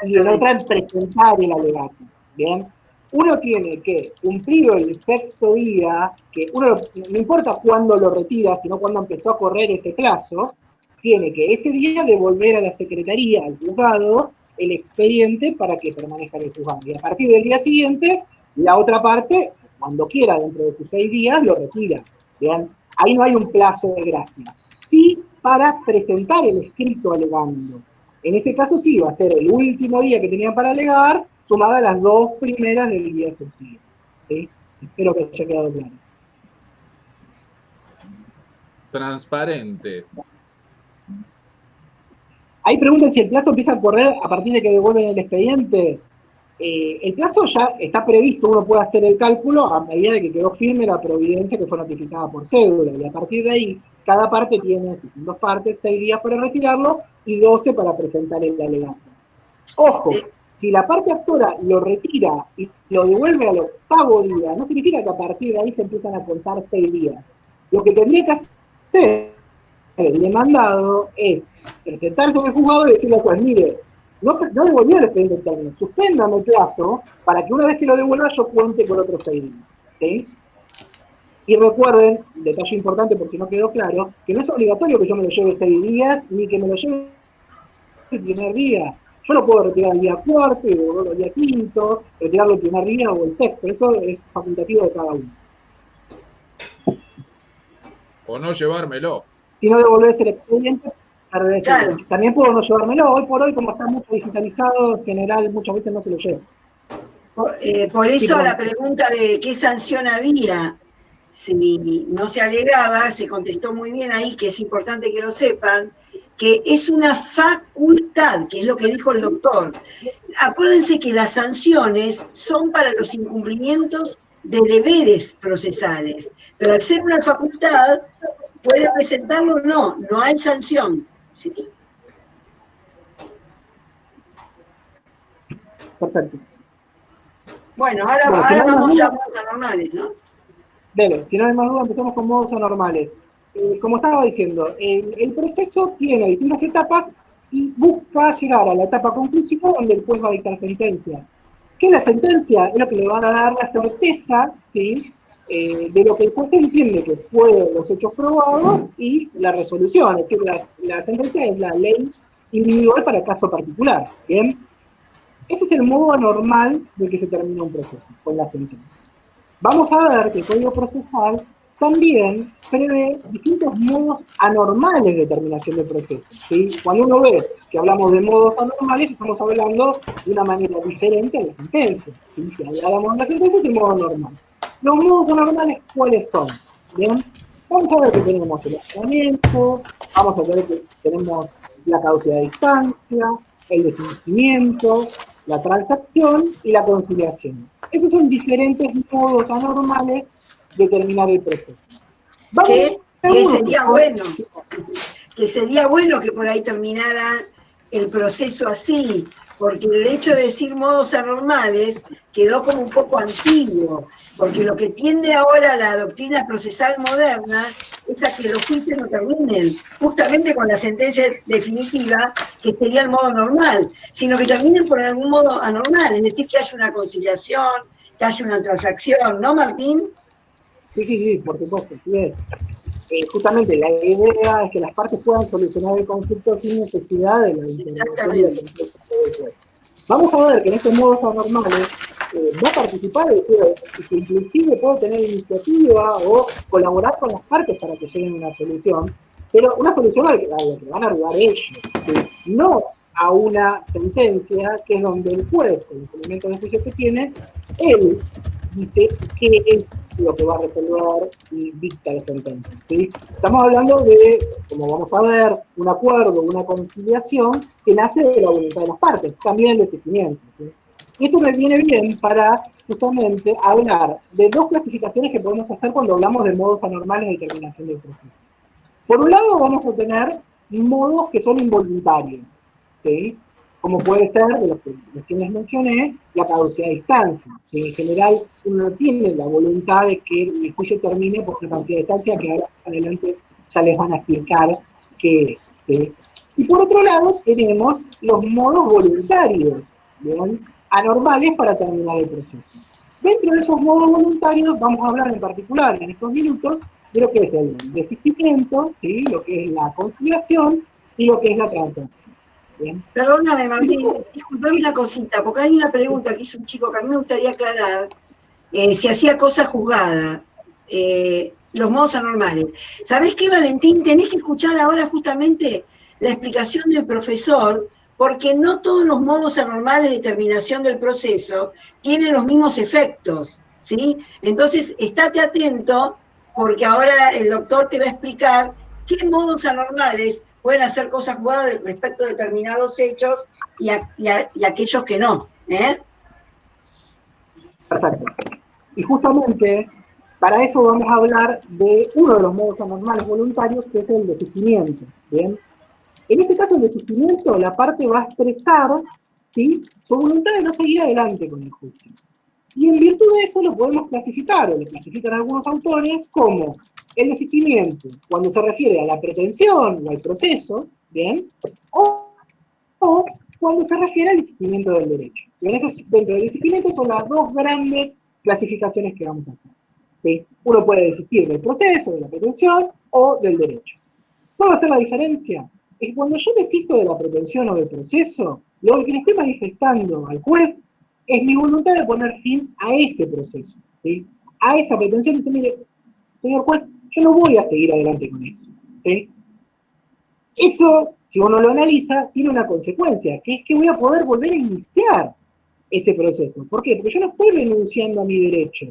y en otra en presentar el alegato. ¿Bien? Uno tiene que, cumplido el 6º día, que uno no importa cuándo lo retira, sino cuándo empezó a correr ese plazo, tiene que ese día devolver a la secretaría, al juzgado, el expediente para que permanezca en el juzgado. Y a partir del día siguiente, la otra parte, cuando quiera, dentro de sus 6 días, lo retira. ¿Bien? Ahí no hay un plazo de gracia. Sí, para presentar el escrito alegando. En ese caso sí, va a ser el último día que tenían para alegar, sumada a las 2 primeras del día subsiguiente. ¿Sí? Espero que haya quedado claro. Transparente. Ahí preguntan si el plazo empieza a correr a partir de que devuelven el expediente. El plazo ya está previsto, uno puede hacer el cálculo a medida de que quedó firme la providencia que fue notificada por cédula, y a partir de ahí, cada parte tiene, si son 2 partes, 6 días para retirarlo y 12 para presentar el alegato. Ojo, si la parte actora lo retira y lo devuelve al 8º día, no significa que a partir de ahí se empiezan a contar 6 días. Lo que tendría que hacer el demandado es presentarse en el juzgado y decirle, pues mire, no devolvió el expediente en término, suspéndame el plazo para que una vez que lo devuelva yo cuente con otros 6 días. ¿Sí? Y recuerden, detalle importante por si no quedó claro, que no es obligatorio que yo me lo lleve 6 días ni que me lo lleve el primer día. Yo lo puedo retirar el día 4º y devolverlo el día 5º, retirarlo el primer día o el 6º, eso es facultativo de cada uno. O no llevármelo. Si no devolvés el expediente, claro. También puedo no llevármelo. Hoy por hoy, como está mucho digitalizado, en general muchas veces no se lo llevo. Por eso la pregunta de qué sanción había, si no se alegaba, se contestó muy bien ahí, que es importante que lo sepan, que es una facultad, que es lo que dijo el doctor. Acuérdense que las sanciones son para los incumplimientos de deberes procesales, pero al ser una facultad, puede presentarlo o no hay sanción. ¿Sí? Perfecto. Bueno, ahora vamos ya a modos anormales, ¿no? Dele, si no hay más dudas, empezamos con modos anormales. Como estaba diciendo, el proceso tiene distintas etapas y busca llegar a la etapa conclusiva donde el juez va a dictar sentencia. ¿Qué es la sentencia? Es lo que le van a dar la certeza, ¿sí?, de lo que el juez entiende que fueron los hechos probados y la resolución. Es decir, la sentencia es la ley individual para el caso particular. ¿Bien? Ese es el modo anormal de que se termina un proceso, con la sentencia. Vamos a ver que el Código Procesal también prevé distintos modos anormales de terminación de proceso. ¿Sí? Cuando uno ve que hablamos de modos anormales, estamos hablando de una manera diferente a la sentencia. ¿Sí? Si hablamos de la sentencia, es el modo normal. Los modos anormales, ¿cuáles son? ¿Bien? Vamos a ver que tenemos el aislamiento, vamos a ver que tenemos la caducidad de distancia, el desistimiento, la transacción y la conciliación. Esos son diferentes modos anormales de terminar el proceso. Que sería bueno que por ahí terminara el proceso así, porque el hecho de decir modos anormales quedó como un poco antiguo, porque lo que tiende ahora la doctrina procesal moderna es a que los juicios no terminen justamente con la sentencia definitiva, que sería el modo normal, sino que terminen por algún modo anormal, es decir, que haya una conciliación, que haya una transacción, ¿no, Martín? Sí, por supuesto, sí es. Justamente la idea es que las partes puedan solucionar el conflicto sin necesidad de la intervención del juez. Vamos a ver que en estos modos anormales va a participar el juez y que inclusive puede tener iniciativa o colaborar con las partes para que lleguen a una solución, pero una solución a la que van a arribar ellos, ¿sí? No a una sentencia que es donde el juez, con los elementos de juicio que tiene, él dice qué es lo que va a resolver y dicta la sentencia, ¿sí? Estamos hablando de, como vamos a ver, un acuerdo, una conciliación que nace de la voluntad de las partes, también el desistimiento, ¿sí? Y esto me viene bien para justamente hablar de dos clasificaciones que podemos hacer cuando hablamos de modos anormales de determinación del proceso. Por un lado vamos a tener modos que son involuntarios, ¿sí? Como puede ser, de los que recién les mencioné, la caducidad de instancia, que en general uno no tiene la voluntad de que el juicio termine por la caducidad de instancia, que ahora más adelante ya les van a explicar qué es, ¿sí? Y por otro lado tenemos los modos voluntarios, ¿bien? Anormales para terminar el proceso. Dentro de esos modos voluntarios vamos a hablar en particular en estos minutos de lo que es el desistimiento, ¿sí? Lo que es la conciliación y lo que es la transacción. Bien. Perdóname, Martín, disculpame una cosita, porque hay una pregunta que hizo un chico que a mí me gustaría aclarar, si hacía cosa juzgada, los modos anormales. ¿Sabés qué, Valentín? Tenés que escuchar ahora justamente la explicación del profesor, porque no todos los modos anormales de terminación del proceso tienen los mismos efectos, ¿sí? Entonces, estate atento, porque ahora el doctor te va a explicar qué modos anormales pueden hacer cosas jugadas respecto a determinados hechos y aquellos que no, ¿eh? Perfecto. Y justamente para eso vamos a hablar de uno de los modos anormales voluntarios, que es el desistimiento, ¿bien? En este caso, el desistimiento, la parte va a expresar, ¿sí?, su voluntad de no seguir adelante con el juicio. Y en virtud de eso lo podemos clasificar, o lo clasifican algunos autores, como el desistimiento, cuando se refiere a la pretensión o al proceso, ¿bien? O cuando se refiere al desistimiento del derecho. Y dentro del desistimiento son las dos grandes clasificaciones que vamos a hacer, ¿sí? Uno puede desistir del proceso, de la pretensión o del derecho. ¿Cuál va a ser la diferencia? Es que cuando yo desisto de la pretensión o del proceso, lo que le estoy manifestando al juez es mi voluntad de poner fin a ese proceso, ¿sí? A esa pretensión. Dice, mire, señor juez, yo no voy a seguir adelante con eso, ¿sí? Eso, si uno lo analiza, tiene una consecuencia, que es que voy a poder volver a iniciar ese proceso. ¿Por qué? Porque yo no estoy renunciando a mi derecho.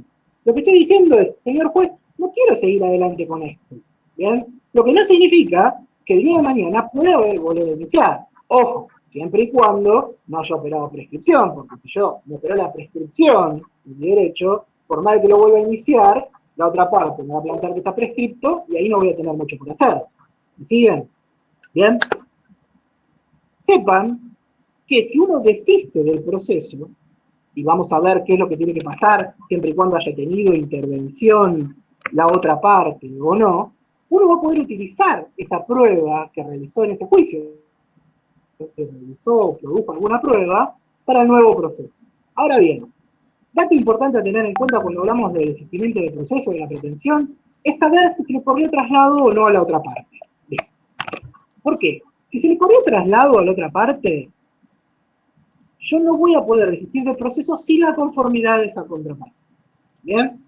Lo que estoy diciendo es, señor juez, no quiero seguir adelante con esto, ¿bien? Lo que no significa que el día de mañana pueda volver a iniciar. Ojo, siempre y cuando no haya operado prescripción, porque si yo me opero la prescripción de mi derecho, por más que lo vuelva a iniciar, la otra parte me va a plantear que está prescripto y ahí no voy a tener mucho por hacer. ¿Me siguen? Bien. Sepan que si uno desiste del proceso, y vamos a ver qué es lo que tiene que pasar, siempre y cuando haya tenido intervención la otra parte o no, uno va a poder utilizar esa prueba que realizó en ese juicio, se realizó o produjo alguna prueba, para el nuevo proceso. Ahora bien, dato importante a tener en cuenta cuando hablamos del desistimiento del proceso, de la pretensión, es saber si se le corrió traslado o no a la otra parte. Bien. ¿Por qué? Si se le corrió traslado a la otra parte, yo no voy a poder desistir del proceso sin la conformidad de esa contraparte. ¿Bien?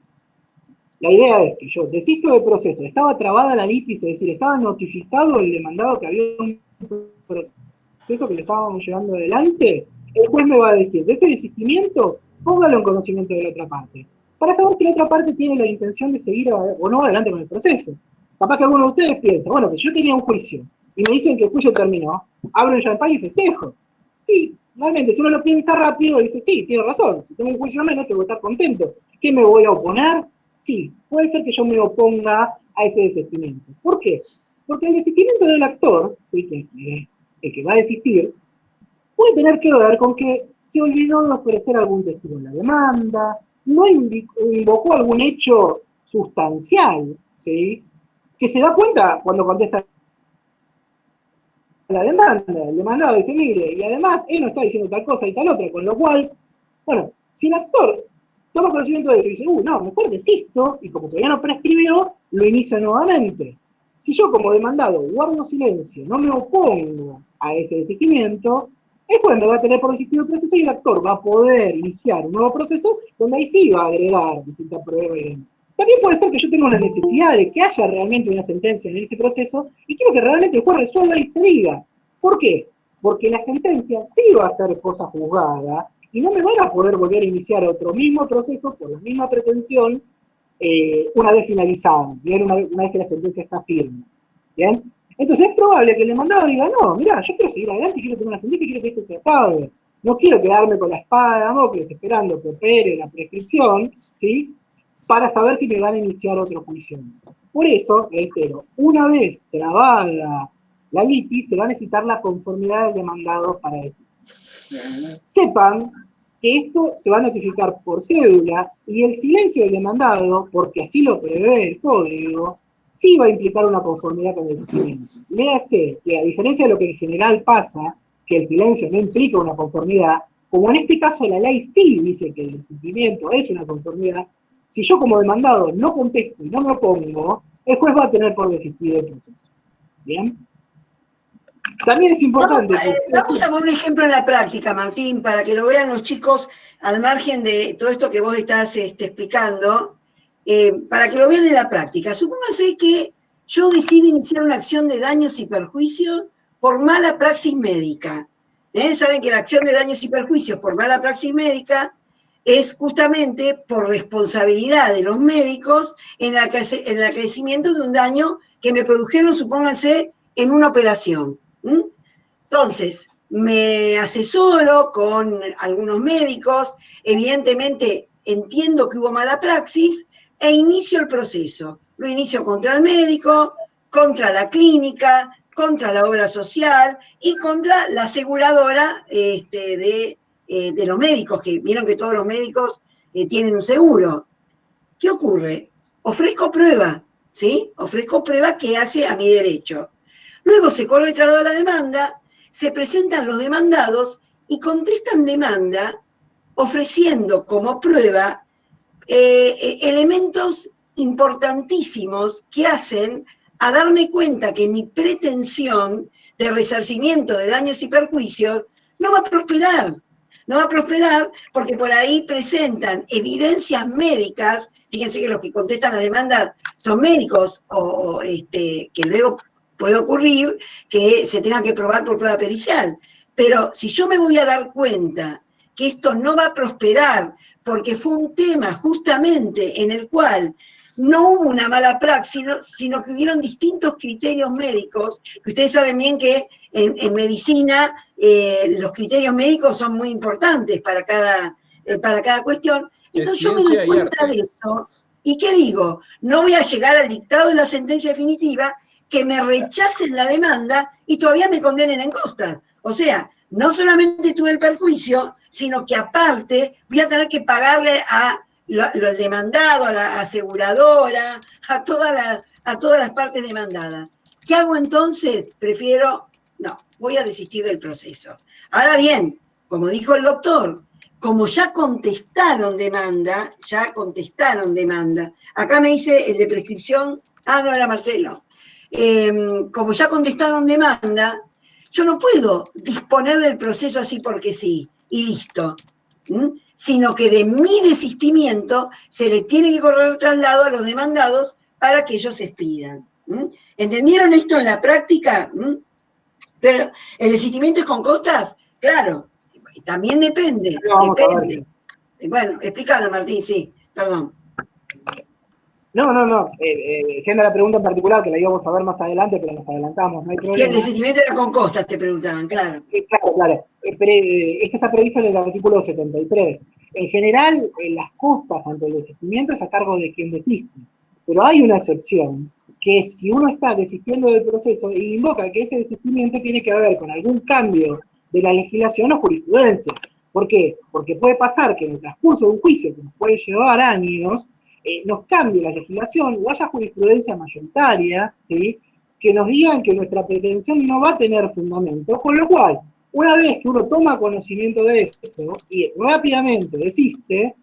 La idea es que yo desisto del proceso, estaba trabada la litis, es decir, estaba notificado el demandado que había un proceso que le estábamos llevando adelante, el juez me va a decir, de ese desistimiento, póngalo en conocimiento de la otra parte, para saber si la otra parte tiene la intención de seguir o no adelante con el proceso. Capaz que alguno de ustedes piensa, bueno, pues yo tenía un juicio, y me dicen que el juicio terminó, abro el champán y festejo. Y realmente, si uno lo piensa rápido, dice, sí, tiene razón, si tengo un juicio menos, tengo que estar contento. ¿Qué me voy a oponer? Sí, puede ser que yo me oponga a ese desistimiento. ¿Por qué? Porque el desistimiento del actor, ¿sí?, que el que va a desistir, puede tener que ver con que se olvidó de ofrecer algún testigo en la demanda, no invocó algún hecho sustancial, ¿sí? Que se da cuenta cuando contesta la demanda. El demandado dice, mire, y además él no está diciendo tal cosa y tal otra, con lo cual, bueno, si el actor toma conocimiento de eso y dice, no, mejor desisto, y como todavía no prescribió, lo inicia nuevamente. Si yo como demandado guardo silencio, no me opongo a ese desistimiento, el juez me va a tener por desistido el proceso y el actor va a poder iniciar un nuevo proceso donde ahí sí va a agregar distintas pruebas y demás. También puede ser que yo tenga una necesidad de que haya realmente una sentencia en ese proceso y quiero que realmente el juez resuelva y se diga. ¿Por qué? Porque la sentencia sí va a ser cosa juzgada y no me van a poder volver a iniciar otro mismo proceso por la misma pretensión una vez finalizado, ¿bien? Una vez que la sentencia está firme. ¿Bien? Entonces es probable que el demandado diga, no, mira, yo quiero seguir adelante, quiero tener una sentencia y quiero que esto se acabe. No quiero quedarme con la espada de Damocles esperando que opere la prescripción, ¿sí? Para saber si me van a iniciar otro juicio. Por eso, reitero, una vez trabada la litis, se va a necesitar la conformidad del demandado para eso. Sepan que esto se va a notificar por cédula y el silencio del demandado, porque así lo prevé el código, sí va a implicar una conformidad con el desistimiento. Léase que a diferencia de lo que en general pasa, que el silencio no implica una conformidad, como en este caso la ley sí dice que el desistimiento es una conformidad, si yo como demandado no contesto y no me opongo, el juez va a tener por desistido el proceso. ¿Bien? También es importante vamos a poner un ejemplo en la práctica, Martín, para que lo vean los chicos al margen de todo esto que vos estás explicando, para que lo vean en la práctica. Supóngase que yo decido iniciar una acción de daños y perjuicios por mala praxis médica. Saben que la acción de daños y perjuicios por mala praxis médica es justamente por responsabilidad de los médicos en el acrecimiento de un daño que me produjeron, supónganse, en una operación. Entonces, me asesoro con algunos médicos, evidentemente entiendo que hubo mala praxis e inicio el proceso. Lo inicio contra el médico, contra la clínica, contra la obra social y contra la aseguradora de los médicos, que vieron que todos los médicos tienen un seguro. ¿Qué ocurre? Ofrezco prueba, ¿sí? Ofrezco prueba que hace a mi derecho. Luego se corre el traslado de la demanda, se presentan los demandados y contestan demanda ofreciendo como prueba elementos importantísimos que hacen a darme cuenta que mi pretensión de resarcimiento de daños y perjuicios no va a prosperar. No va a prosperar porque por ahí presentan evidencias médicas, fíjense que los que contestan la demanda son médicos, que luego puede ocurrir que se tenga que probar por prueba pericial. Pero si yo me voy a dar cuenta que esto no va a prosperar porque fue un tema justamente en el cual no hubo una mala praxis, sino que hubieron distintos criterios médicos, que ustedes saben bien que en medicina los criterios médicos son muy importantes para cada cuestión. Entonces yo me doy cuenta de eso, ¿y qué digo? No voy a llegar al dictado de la sentencia definitiva, que me rechacen la demanda y todavía me condenen en costa. O sea, no solamente tuve el perjuicio, sino que aparte voy a tener que pagarle al demandado, a la aseguradora, a todas las partes demandadas. ¿Qué hago entonces? No, voy a desistir del proceso. Ahora bien, como dijo el doctor, como ya contestaron demanda, acá me dice el de prescripción, no era Marcelo, como ya contestaron demanda, yo no puedo disponer del proceso así porque sí, y listo. Sino que de mi desistimiento se le tiene que correr el traslado a los demandados para que ellos expidan. ¿Entendieron esto en la práctica? Pero el desistimiento es con costas, claro, también depende. Bueno, explícalo, Martín, sí, perdón. No. Siendo la pregunta en particular, que la íbamos a ver más adelante, pero nos adelantamos, no hay problema. Sí, el desistimiento era con costas, te preguntaban, claro. Claro. Esto está previsto en el artículo 73. En general, las costas ante el desistimiento es a cargo de quien desiste. Pero hay una excepción, que si uno está desistiendo del proceso e invoca que ese desistimiento tiene que ver con algún cambio de la legislación o jurisprudencia. ¿Por qué? Porque puede pasar que en el transcurso de un juicio, que nos puede llevar años, nos cambie la legislación o haya jurisprudencia mayoritaria, ¿sí?, que nos digan que nuestra pretensión no va a tener fundamento, con lo cual, una vez que uno toma conocimiento de eso y rápidamente desiste,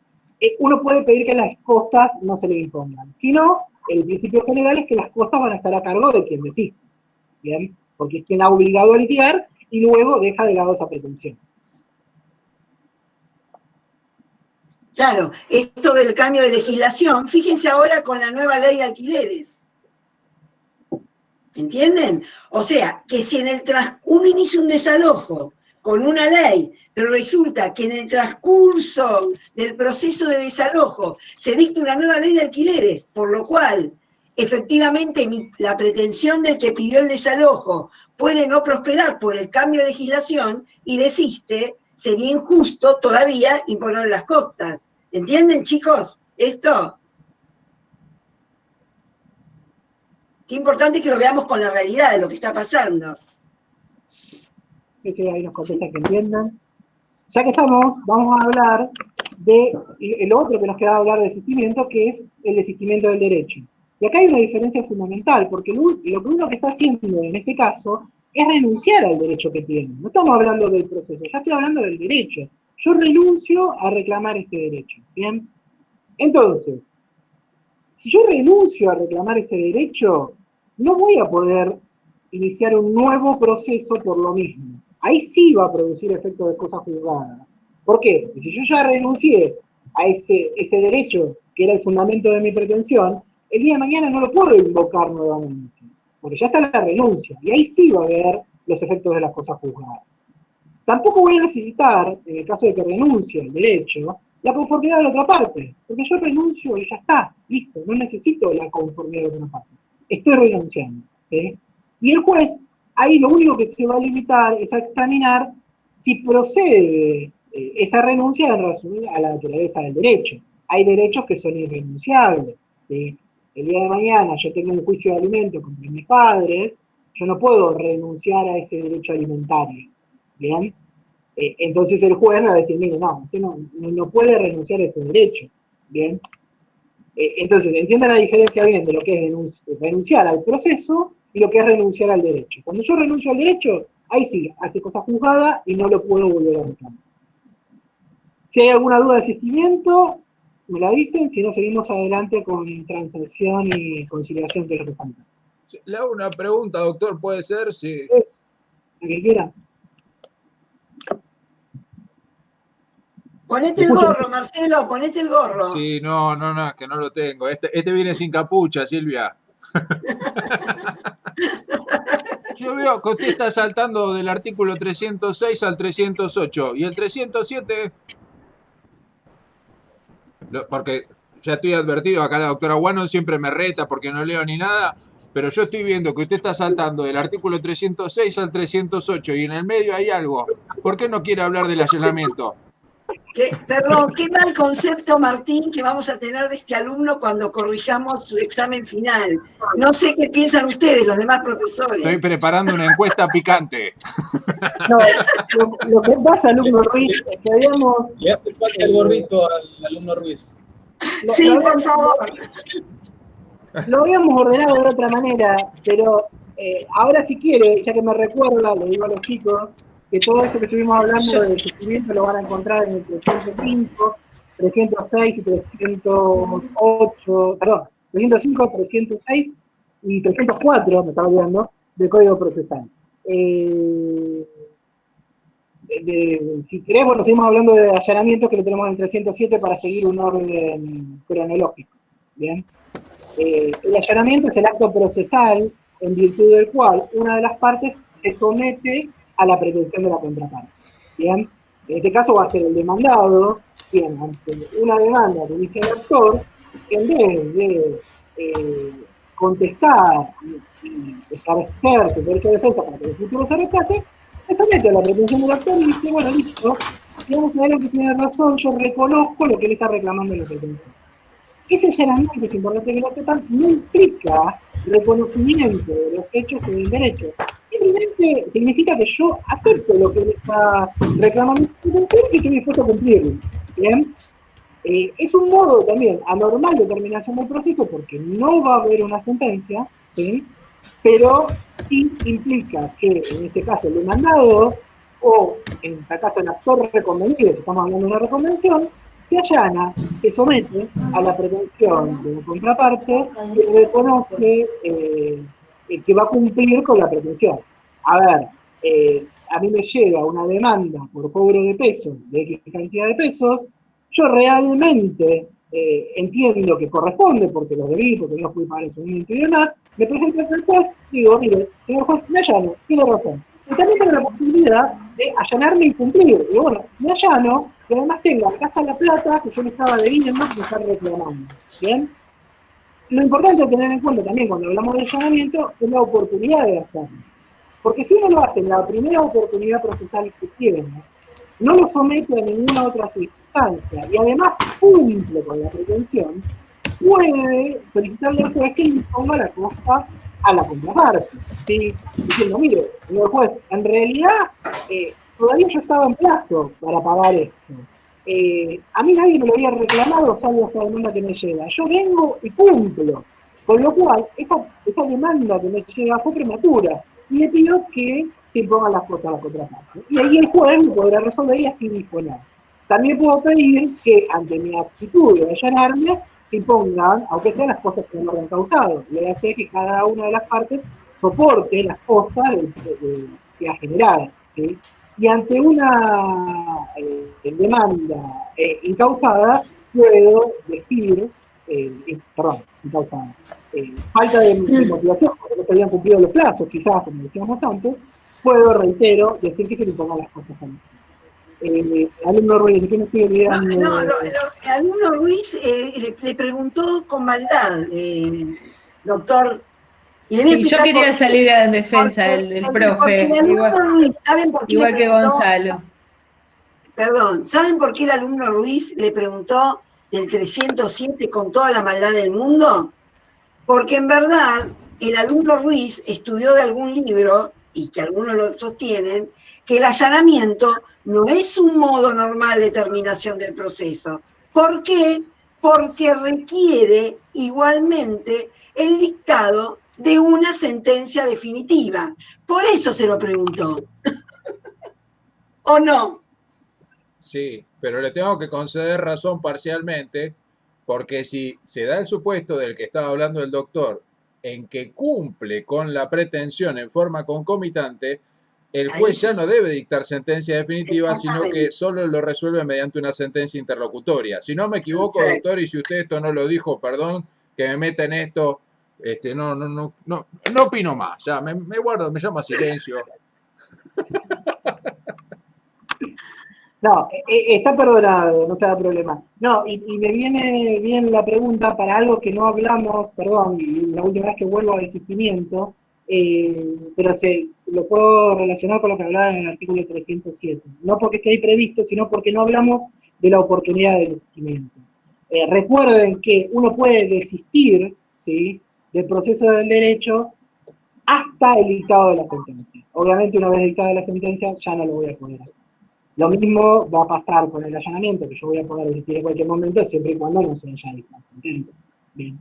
uno puede pedir que las costas no se le impongan. Si no, el principio general es que las costas van a estar a cargo de quien desiste, ¿bien? Porque es quien ha obligado a litigar y luego deja de lado esa pretensión. Claro, esto del cambio de legislación, fíjense ahora con la nueva ley de alquileres. ¿Entienden? O sea, que si en el uno inicia un desalojo con una ley, pero resulta que en el transcurso del proceso de desalojo se dicta una nueva ley de alquileres, por lo cual, efectivamente, la pretensión del que pidió el desalojo puede no prosperar por el cambio de legislación y desiste, sería injusto todavía imponer las costas. ¿Entienden, chicos? Esto. Qué importante que lo veamos con la realidad de lo que está pasando. Ahí nos contesta que entiendan. Ya que estamos, vamos a hablar de lo otro que nos queda hablar de desistimiento, que es el desistimiento del derecho. Y acá hay una diferencia fundamental, porque lo que uno que está haciendo en este caso es renunciar al derecho que tiene. No estamos hablando del proceso, ya estoy hablando del derecho. Yo renuncio a reclamar este derecho, ¿bien? Entonces, si yo renuncio a reclamar ese derecho, no voy a poder iniciar un nuevo proceso por lo mismo. Ahí sí va a producir efecto de cosa juzgada. ¿Por qué? Porque si yo ya renuncié a ese derecho que era el fundamento de mi pretensión, el día de mañana no lo puedo invocar nuevamente, porque ya está la renuncia, y ahí sí va a haber los efectos de las cosas juzgadas. Tampoco voy a necesitar, en el caso de que renuncie al derecho, la conformidad de la otra parte, porque yo renuncio y ya está, listo, no necesito la conformidad de la otra parte, estoy renunciando, ¿sí? Y el juez, ahí lo único que se va a limitar es a examinar si procede esa renuncia en relación a la naturaleza del derecho. Hay derechos que son irrenunciables, ¿sí? El día de mañana yo tengo un juicio de alimentos contra mis padres, yo no puedo renunciar a ese derecho alimentario, ¿bien? Entonces el juez me va a decir, mire, no, usted no puede renunciar a ese derecho, ¿bien? Entonces, entiendan la diferencia bien de lo que es renunciar al proceso y lo que es renunciar al derecho. Cuando yo renuncio al derecho, ahí sí, hace cosa juzgada y no lo puedo volver a reclamar. Si hay alguna duda de asistimiento, me la dicen, si no seguimos adelante con transacción y conciliación, que es lo que falta. Le hago una pregunta, doctor, ¿puede ser? Sí. ¿La que quiera? Ponete el gorro, Marcelo, ponete el gorro. Sí, no, es que no lo tengo. Este viene sin capucha, Silvia. Yo veo que usted está saltando del artículo 306 al 308. ¿Y el 307? Porque ya estoy advertido, acá la doctora Guano siempre me reta porque no leo ni nada, pero yo estoy viendo que usted está saltando del artículo 306 al 308 y en el medio hay algo. ¿Por qué no quiere hablar del allanamiento? Perdón, qué mal concepto, Martín, que vamos a tener de este alumno cuando corrijamos su examen final. No sé qué piensan ustedes, los demás profesores. Estoy preparando una encuesta picante. No, lo que pasa, alumno Ruiz, es que habíamos... Le hace falta el gorrito al alumno Ruiz. Sí, por favor. Lo habíamos ordenado de otra manera, pero ahora si quiere, ya que me recuerda, le digo a los chicos, que todo esto que estuvimos hablando del sufrimiento lo van a encontrar en el 305, 306 y 308, perdón, 305, 306 y 304, me estaba olvidando, del Código Procesal. Si querés, bueno, seguimos hablando de allanamientos que lo tenemos en el 307 para seguir un orden cronológico, ¿bien? El allanamiento es el acto procesal en virtud del cual una de las partes se somete a la pretensión de la contraparte. Bien, en este caso va a ser el demandado, quien ante una demanda que inicia el actor, en vez de contestar y ejercer su derecho de defensa para que el futuro se rechace, se somete a la pretensión del actor y dice, bueno, listo, vamos a ver que tiene razón, yo reconozco lo que él está reclamando en la pretensión. Ese allanamiento, es importante que lo sepan, no implica reconocimiento de los hechos o del derecho. Simplemente significa que yo acepto lo que él está reclamando en su intención y que estoy dispuesto a cumplirlo. ¿Bien? Es un modo también anormal de terminación del proceso porque no va a haber una sentencia, ¿sí? Pero sí implica que en este caso el demandado o en este caso el actor reconvenido, si estamos hablando de una reconvención, se allana, se somete a la pretensión de la contraparte y reconoce que va a cumplir con la pretensión. A ver, a mí me llega una demanda por cobro de pesos, de X cantidad de pesos, yo realmente entiendo que corresponde, porque lo debí, porque no fui para el momento y demás, me presento ante el juez y digo, mire, señor juez, me allano, tiene razón. Y también tengo la posibilidad de allanarme y cumplir. Y bueno, me allano, y además tengo, acá está la plata que yo me estaba debiendo, que me está reclamando. ¿Bien? Lo importante a tener en cuenta también cuando hablamos de allanamiento es la oportunidad de hacerlo. Porque si uno lo hace en la primera oportunidad procesal que tiene, no lo somete a ninguna otra circunstancia y además cumple con la pretensión, puede solicitarle al juez que le imponga la costa a la contraparte, ¿sí? Diciendo, mire, señor juez, en realidad todavía yo estaba en plazo para pagar esto. A mí nadie me lo había reclamado, salvo esta demanda que me llega. Yo vengo y cumplo. Con lo cual, esa demanda que me llega fue prematura. Y le pido que se impongan las cuotas a la contraparte. Y ahí el juez lo podrá resolver y así disponer. También puedo pedir que, ante mi actitud de allanarme, se impongan, aunque sean las costas que no lo han causado. Le hace que cada una de las partes soporte las costas que ha generado, ¿sí? Y ante una demanda incausada, puedo decir, incausada, falta de motivación, porque no se habían cumplido los plazos, quizás, como decíamos antes, puedo, reitero, decir que se le impongan las costas a mí. Alumno Ruiz, ¿de qué me estoy olvidando? No, el alumno Ruiz le preguntó con maldad, doctor. Y le voy a Sí, yo quería salir en defensa del profe, Ruiz, ¿saben por qué igual que Gonzalo. Perdón, ¿saben por qué el alumno Ruiz le preguntó del 307 con toda la maldad del mundo? Porque en verdad el alumno Ruiz estudió de algún libro, y que algunos lo sostienen, que el allanamiento no es un modo normal de terminación del proceso. ¿Por qué? Porque requiere igualmente el dictado de una sentencia definitiva. Por eso se lo preguntó. ¿O no? Sí, pero le tengo que conceder razón parcialmente, porque si se da el supuesto del que estaba hablando el doctor, en que cumple con la pretensión en forma concomitante, el juez ya no debe dictar sentencia definitiva, sino que solo lo resuelve mediante una sentencia interlocutoria. Si no me equivoco, doctor, y si usted esto no lo dijo, perdón, que me meta en esto, no opino más, ya me guardo, me llamo a silencio. No, está perdonado, no se da problema. No, y me viene bien la pregunta para algo que no hablamos, perdón, y la última vez que vuelvo al desistimiento, pero lo puedo relacionar con lo que hablaba en el artículo 307. No porque esté ahí previsto, sino porque no hablamos de la oportunidad del desistimiento. Recuerden que uno puede desistir, ¿sí?, del proceso del derecho hasta el dictado de la sentencia. Obviamente, una vez dictada la sentencia, ya no lo voy a poder hacer. Lo mismo va a pasar con el allanamiento, que yo voy a poder desistir en cualquier momento, siempre y cuando no se haya dictado sentencia. Bien.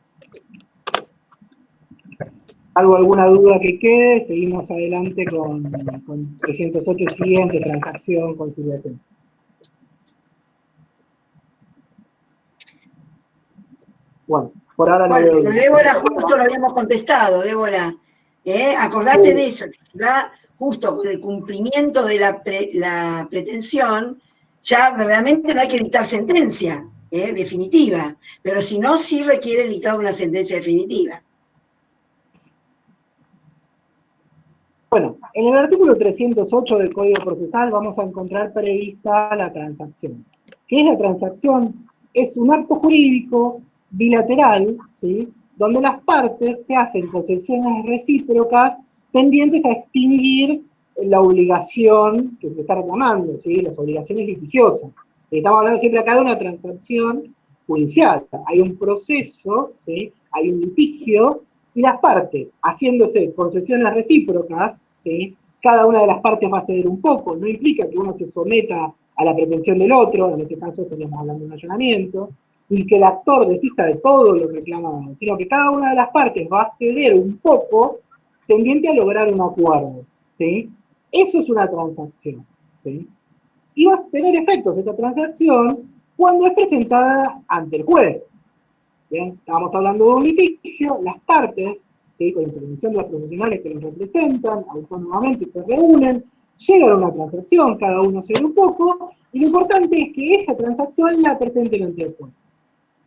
¿Algo, alguna duda que quede? Seguimos adelante con 308 siguiente, transacción, conciliación. Bueno, por ahora no veo. Débora, justo lo habíamos contestado, Débora. Acordate de eso, que va justo con el cumplimiento de la pretensión, ya verdaderamente no hay que dictar sentencia definitiva, pero si no, sí requiere el dictado de una sentencia definitiva. Bueno, en el artículo 308 del Código Procesal vamos a encontrar prevista la transacción. ¿Qué es la transacción? Es un acto jurídico bilateral, ¿sí?, donde las partes se hacen concesiones recíprocas tendientes a extinguir la obligación que se está reclamando, ¿sí?, las obligaciones litigiosas. Estamos hablando siempre acá de una transacción judicial. Hay un proceso, ¿sí? Hay un litigio, y las partes, haciéndose concesiones recíprocas, ¿sí? Cada una de las partes va a ceder un poco, no implica que uno se someta a la pretensión del otro, en ese caso estaríamos hablando de un allanamiento, y que el actor desista de todo lo reclamado, sino que cada una de las partes va a ceder un poco tendiente a lograr un acuerdo, ¿sí? Eso es una transacción, ¿sí? Y va a tener efectos esta transacción cuando es presentada ante el juez. Bien, estamos hablando de un litigio, las partes, ¿sí? Con intervención de los profesionales que los representan, autónomamente se reúnen, llegan a una transacción, cada uno cede un poco, y lo importante es que esa transacción la presenten ante el juez.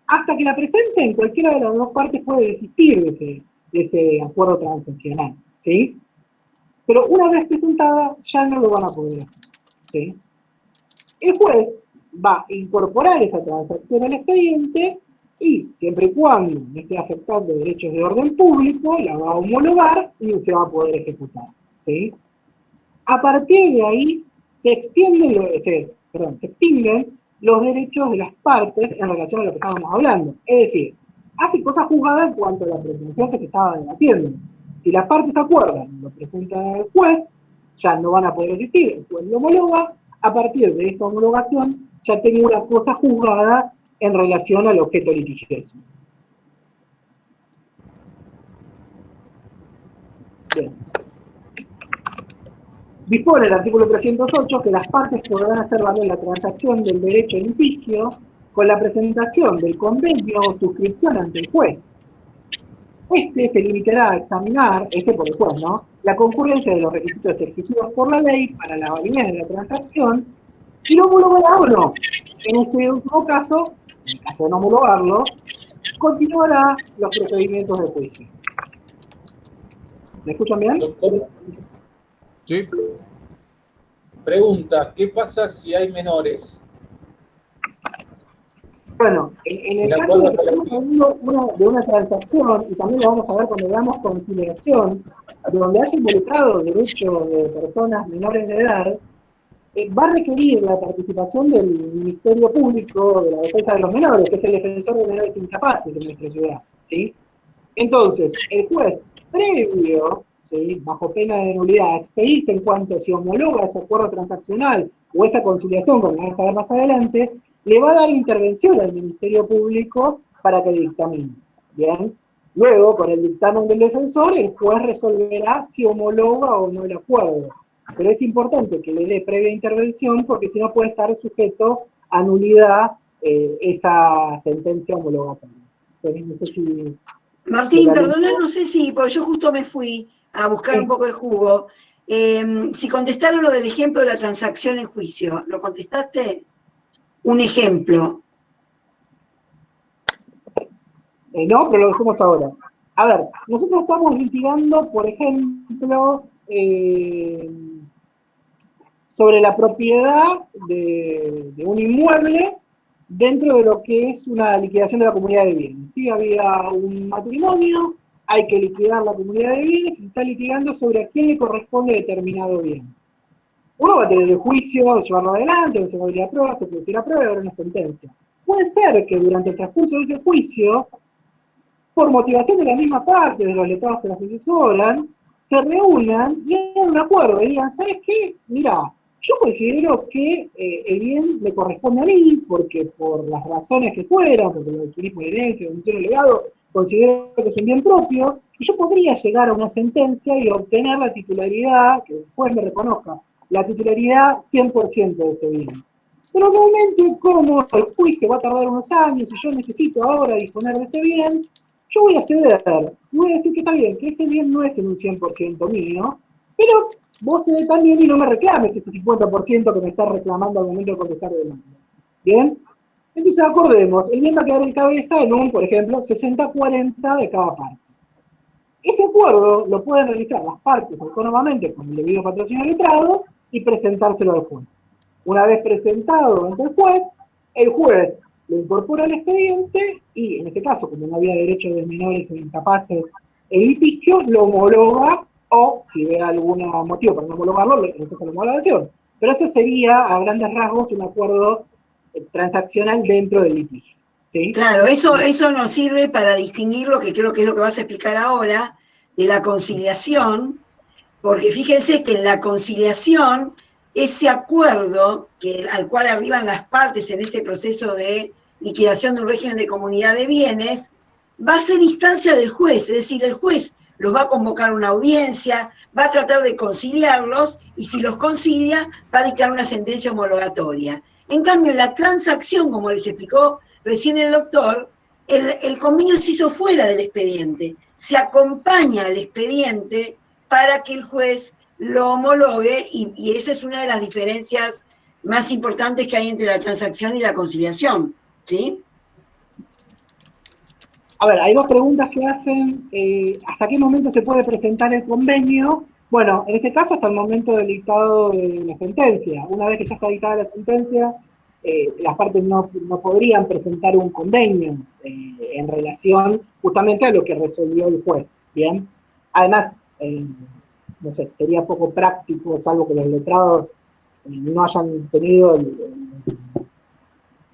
Hasta que la presenten, cualquiera de las dos partes puede desistir de ese acuerdo transaccional, ¿sí? Pero una vez presentada, ya no lo van a poder hacer, ¿sí? El juez va a incorporar esa transacción al expediente y, siempre y cuando no esté afectando derechos de orden público, la va a homologar y se va a poder ejecutar, ¿sí? A partir de ahí, se extinguen los derechos de las partes en relación a lo que estábamos hablando. Es decir, hace cosas juzgadas en cuanto a la pretensión que se estaba debatiendo. Si las partes acuerdan, lo presenta el juez, ya no van a poder existir, el juez lo homologa, a partir de esa homologación ya tengo una cosa juzgada en relación al objeto litigioso. Bien. Dispone el artículo 308 que las partes podrán hacer valer la transacción del derecho en litigio con la presentación del convenio o suscripción ante el juez. Este se limitará a examinar, por el juez, ¿no?, la concurrencia de los requisitos exigidos por la ley para la validez de la transacción y lo homologará o no. En este último caso, en caso de no homologarlo, continuará los procedimientos de juicio. ¿Me escuchan bien? Doctor, Sí. pregunta, ¿qué pasa si hay menores? Bueno, en el caso de que estamos hablando de una transacción, y también lo vamos a ver cuando veamos conciliación, donde haya involucrado derechos de personas menores de edad, va a requerir la participación del Ministerio Público de la Defensa de los Menores, que es el defensor de menores incapaces de nuestra ciudad, ¿sí? Entonces, el juez, previo, ¿sí?, bajo pena de nulidad, a expedirse en cuanto a si homologa ese acuerdo transaccional o esa conciliación, como vamos a ver más adelante, le va a dar intervención al Ministerio Público para que dictamine. Bien. Luego, con el dictamen del defensor, el juez resolverá si homologa o no el acuerdo. Pero es importante que le dé previa intervención porque si no puede estar sujeto a nulidad esa sentencia homologatoria. Entonces, no sé si... Martín, perdona, no sé si, porque yo justo me fui a buscar un poco de jugo. Si contestaron lo del ejemplo de la transacción en juicio, ¿lo contestaste? Un ejemplo. No, pero lo decimos ahora. A ver, nosotros estamos litigando, por ejemplo, sobre la propiedad de un inmueble dentro de lo que es una liquidación de la comunidad de bienes. ¿Sí? Había un matrimonio, hay que liquidar la comunidad de bienes y se está litigando sobre a quién le corresponde determinado bien. Uno va a tener el juicio, llevarlo adelante, se va a abrir la prueba, se produce la prueba y habrá una sentencia. Puede ser que durante el transcurso de ese juicio, por motivación de la misma parte, de los letrados que los asesoran, se reúnan y hagan un acuerdo y digan, ¿sabes qué? Mira, yo considero que el bien me corresponde a mí, porque por las razones que fueran, porque lo adquirí por herencia, domicilio legado, considero que es un bien propio, y yo podría llegar a una sentencia y obtener la titularidad, que después me reconozca, la titularidad 100% de ese bien. Pero realmente, como el juicio va a tardar unos años y yo necesito ahora disponer de ese bien, yo voy a ceder. Y voy a decir que está bien, que ese bien no es en un 100% mío, pero vos cedés también y no me reclames ese 50% que me estás reclamando al momento de contestar de demanda. ¿Bien? Entonces acordemos, el bien va a quedar en cabeza en un, por ejemplo, 60-40 de cada parte. Ese acuerdo lo pueden realizar las partes autónomamente con el debido patrocinio letrado y presentárselo al juez. Una vez presentado ante el juez lo incorpora al expediente y, en este caso, como no había derechos de menores o incapaces el litigio, lo homologa o, si ve algún motivo para no homologarlo, entonces la homologación. Pero eso sería, a grandes rasgos, un acuerdo transaccional dentro del litigio. ¿sí? Claro, eso nos sirve para distinguir lo que creo que es lo que vas a explicar ahora, de la conciliación, porque fíjense que en la conciliación, ese acuerdo al cual arriban las partes en este proceso de liquidación de un régimen de comunidad de bienes, va a ser instancia del juez, es decir, el juez los va a convocar a una audiencia, va a tratar de conciliarlos, y si los concilia, va a dictar una sentencia homologatoria. En cambio, en la transacción, como les explicó recién el doctor, el convenio se hizo fuera del expediente, se acompaña al expediente para que el juez lo homologue, y esa es una de las diferencias más importantes que hay entre la transacción y la conciliación, ¿sí? A ver, hay dos preguntas que hacen. ¿Hasta qué momento se puede presentar el convenio? Bueno, en este caso hasta el momento del dictado de la sentencia. Una vez que ya está dictada la sentencia, las partes no podrían presentar un convenio en relación justamente a lo que resolvió el juez. ¿Bien? Además, no sé, sería poco práctico, salvo que los letrados no hayan tenido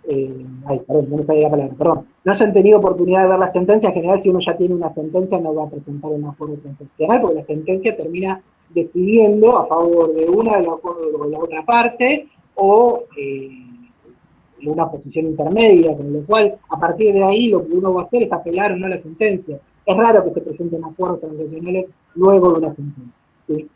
no me salía la palabra, perdón. No hayan tenido oportunidad de ver la sentencia. En general, si uno ya tiene una sentencia, no va a presentar un acuerdo transaccional, porque la sentencia termina decidiendo a favor de una de la otra parte, o una posición intermedia, con lo cual, a partir de ahí, lo que uno va a hacer es apelar o no a la sentencia. Es raro que se presenten acuerdos transaccionales luego de una sentencia, ¿sí?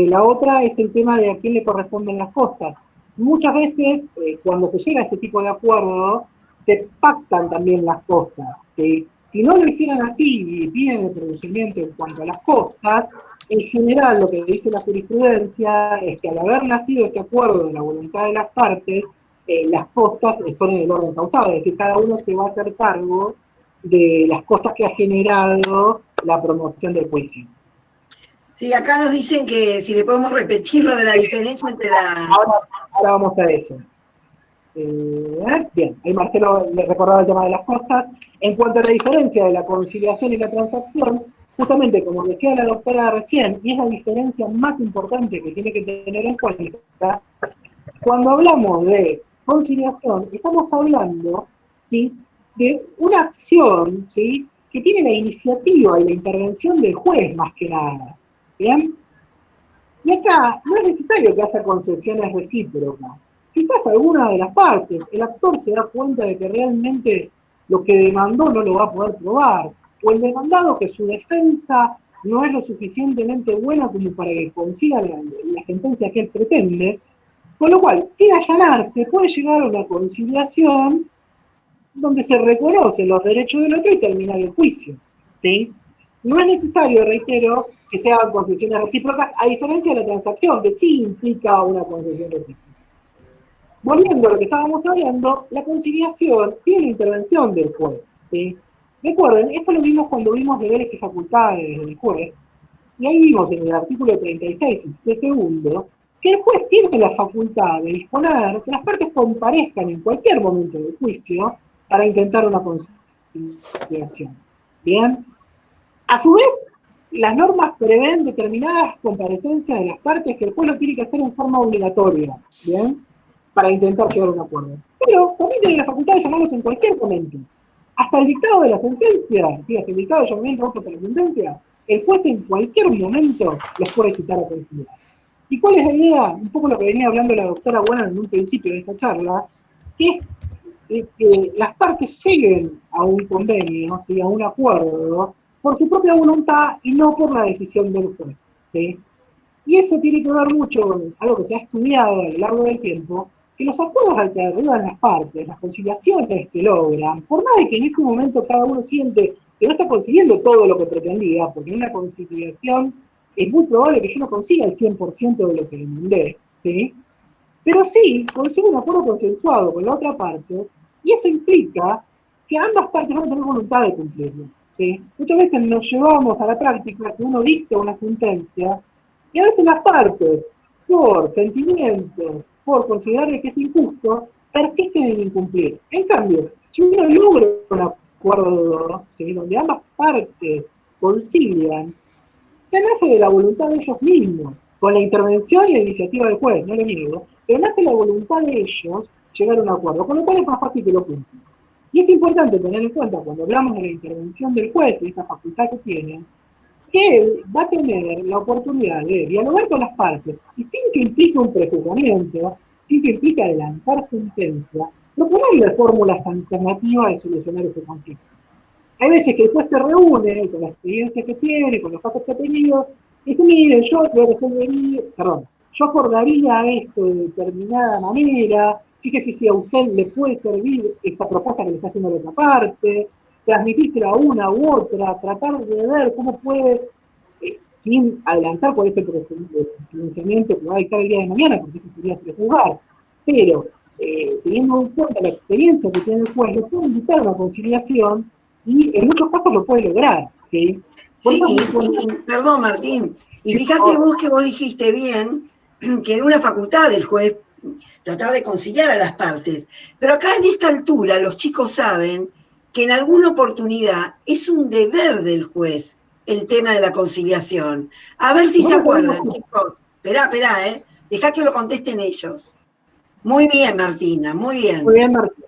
La otra es el tema de a quién le corresponden las costas. Muchas veces, cuando se llega a ese tipo de acuerdo, se pactan también las costas, ¿sí? Si no lo hicieran así y piden el pronunciamiento en cuanto a las costas, en general lo que dice la jurisprudencia es que al haber nacido este acuerdo de la voluntad de las partes, las costas son en el orden causado, es decir, cada uno se va a hacer cargo de las costas que ha generado la promoción del juicio. Sí, acá nos dicen que si le podemos repetir lo de la diferencia entre la... Ahora vamos a eso. Bien, ahí Marcelo le recordaba el tema de las costas. En cuanto a la diferencia de la conciliación y la transacción, justamente como decía la doctora recién, y es la diferencia más importante que tiene que tener en cuenta, cuando hablamos de conciliación, estamos hablando, ¿sí?, de una acción, ¿sí?, que tiene la iniciativa y la intervención del juez más que nada. ¿Bien? Y acá no es necesario que haya concesiones recíprocas. Quizás alguna de las partes, el actor se da cuenta de que realmente lo que demandó no lo va a poder probar, o el demandado que su defensa no es lo suficientemente buena como para que consiga la sentencia que él pretende, con lo cual, sin allanarse, puede llegar a una conciliación donde se reconocen los derechos del otro y terminar el juicio, ¿sí? No es necesario, reitero, que se hagan concesiones recíprocas, a diferencia de la transacción, que sí implica una concesión recíproca. Volviendo a lo que estábamos hablando, la conciliación tiene la intervención del juez, ¿sí? Recuerden, esto lo vimos cuando vimos deberes y facultades del juez, y ahí vimos en el artículo 36, y segundo, que el juez tiene la facultad de disponer que las partes comparezcan en cualquier momento del juicio para intentar una conciliación. ¿Bien? A su vez, las normas prevén determinadas comparecencias de las partes que el juez lo tiene que hacer en forma obligatoria, ¿bien?, para intentar llegar a un acuerdo. Pero también tiene la facultad de llamarlos en cualquier momento. Hasta el dictado de la sentencia, ¿sí?, hasta el dictado de llamamiento de la sentencia, el juez en cualquier momento los puede citar a conciliar. ¿Y cuál es la idea? Un poco lo que venía hablando la doctora Buena en un principio de esta charla, que es que las partes lleguen a un convenio, ¿sí?, a un acuerdo, por su propia voluntad y no por la decisión del juez, ¿sí? Y eso tiene que ver mucho con algo que se ha estudiado a lo largo del tiempo, que los acuerdos al que arriban las partes, las conciliaciones que logran, por más de que en ese momento cada uno siente que no está consiguiendo todo lo que pretendía, porque en una conciliación es muy probable que yo no consiga el 100% de lo que demandé, ¿sí?, pero sí consigo un acuerdo consensuado con la otra parte, y eso implica que ambas partes van a tener voluntad de cumplirlo, ¿sí? Muchas veces nos llevamos a la práctica que uno dicta una sentencia, y a veces las partes, por sentimiento, por considerar que es injusto, persisten en incumplir. En cambio, si uno logra un acuerdo, ¿sí?, donde ambas partes concilian, ya nace de la voluntad de ellos mismos, con la intervención y la iniciativa del juez, no lo niego, pero nace la voluntad de ellos llegar a un acuerdo, con lo cual es más fácil que lo cumplan. Y es importante tener en cuenta, cuando hablamos de la intervención del juez y esta facultad que tiene, que él va a tener la oportunidad de dialogar con las partes y sin que implique un prejuzgamiento, sin que implique adelantar sentencia, proponerle fórmulas alternativas de solucionar ese conflicto. Hay veces que el juez se reúne con la experiencia que tiene, con los casos que ha tenido, y dice, miren, yo resolvería, yo acordaría esto de determinada manera, fíjese si a usted le puede servir esta propuesta que le está haciendo la otra parte, transmitírsela a una u otra, tratar de ver cómo puede, sin adelantar cuál es el pronunciamiento que va a dictar el día de mañana, porque eso sería prejuzgar, pero teniendo en cuenta la experiencia que tiene el juez, le puede invitar a una conciliación y en muchos casos lo puede lograr, ¿sí? Sí, perdón, Martín, y fíjate vos que vos dijiste bien que era una facultad del juez tratar de conciliar a las partes, pero acá en esta altura los chicos saben que en alguna oportunidad es un deber del juez el tema de la conciliación. A ver si se acuerdan, chicos. Esperá, dejá que lo contesten ellos. Muy bien, Martina, muy bien. Muy bien, Martina.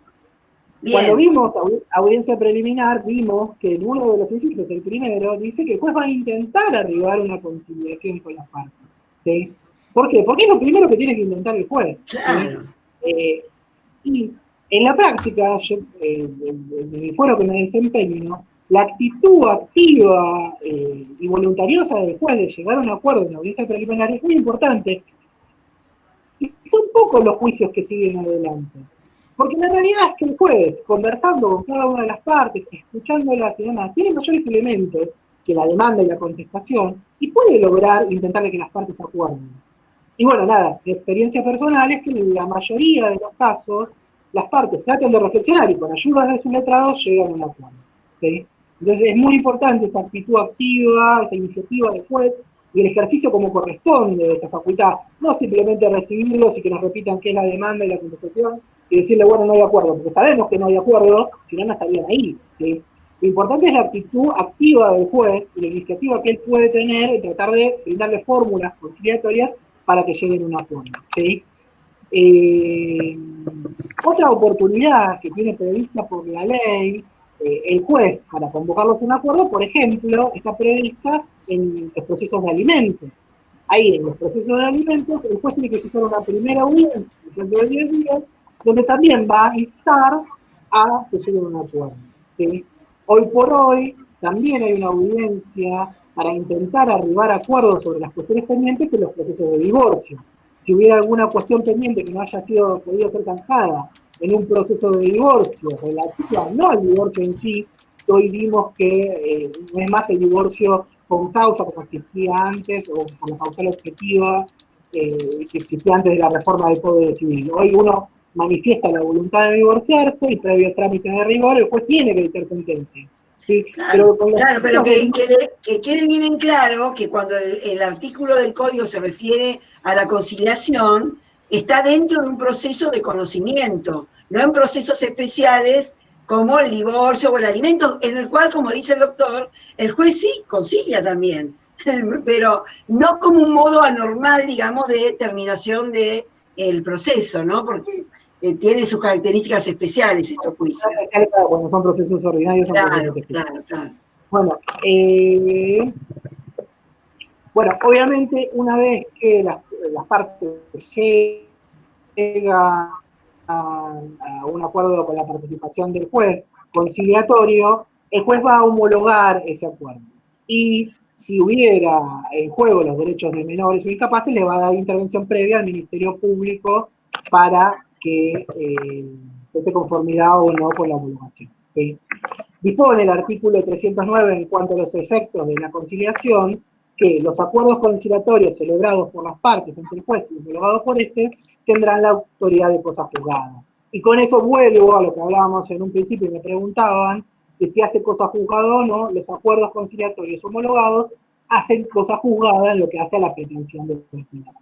Bien. Cuando vimos audiencia preliminar, vimos que en uno de los incisos, el primero, dice que el juez va a intentar arribar a una conciliación con las partes, ¿sí? ¿Por qué? Porque es lo primero que tiene que intentar el juez. Claro. ¿Sí? Y en la práctica, en el foro que me desempeño, la actitud activa y voluntariosa del juez de llegar a un acuerdo en la audiencia preliminar es muy importante. Y son pocos los juicios que siguen adelante. Porque la realidad es que el juez, conversando con cada una de las partes, escuchándolas y demás, tiene mayores elementos que la demanda y la contestación y puede lograr intentar de que las partes acuerden. Y bueno, nada, mi experiencia personal es que en la mayoría de los casos las partes tratan de reflexionar y con ayuda de sus letrados llegan a un acuerdo, ¿sí? Entonces es muy importante esa actitud activa, esa iniciativa del juez y el ejercicio como corresponde de esa facultad, no simplemente recibirlos y que nos repitan qué es la demanda y la contestación y decirle, bueno, no hay acuerdo, porque sabemos que no hay acuerdo, si no, no estarían ahí, ¿sí? Lo importante es la actitud activa del juez y la iniciativa que él puede tener en tratar de brindarle fórmulas conciliatorias para que lleguen a un acuerdo, ¿sí? Otra oportunidad que tiene prevista por la ley el juez para convocarlos a un acuerdo, por ejemplo, está prevista en los procesos de alimentos. Ahí, en los procesos de alimentos, el juez tiene que fijar una primera audiencia, en el plazo de 10 días, donde también va a instar a que lleguen a un acuerdo, ¿sí? Hoy por hoy, también hay una audiencia para intentar arribar a acuerdos sobre las cuestiones pendientes en los procesos de divorcio. Si hubiera alguna cuestión pendiente que no haya sido podido ser zanjada en un proceso de divorcio relativa no al divorcio en sí, hoy vimos que no es más el divorcio con causa como existía antes o con la causal objetiva que existía antes de la reforma del Código Civil. Hoy uno manifiesta la voluntad de divorciarse y previo trámite de rigor el juez tiene que dictar sentencia. Sí, claro, pero que quede bien en claro que cuando el artículo del código se refiere a la conciliación, está dentro de un proceso de conocimiento, no en procesos especiales como el divorcio o el alimento, en el cual, como dice el doctor, el juez sí concilia también, pero no como un modo anormal, digamos, de terminación del proceso, ¿no? Porque tiene sus características especiales estos juicios. Bueno, son procesos ordinarios. Claro. Bueno, obviamente una vez que las partes llegan a un acuerdo con la participación del juez conciliatorio, el juez va a homologar ese acuerdo. Y si hubiera en juego los derechos de menores o incapaces, le va a dar intervención previa al Ministerio Público para que esté conformidad o no con la homologación, ¿sí? Dispone el artículo 309 en cuanto a los efectos de la conciliación que los acuerdos conciliatorios celebrados por las partes entre el juez y homologados por este tendrán la autoridad de cosa juzgada. Y con eso vuelvo a lo que hablábamos en un principio y me preguntaban que si hace cosa juzgada o no, los acuerdos conciliatorios homologados hacen cosa juzgada en lo que hace a la pretensión del conciliador.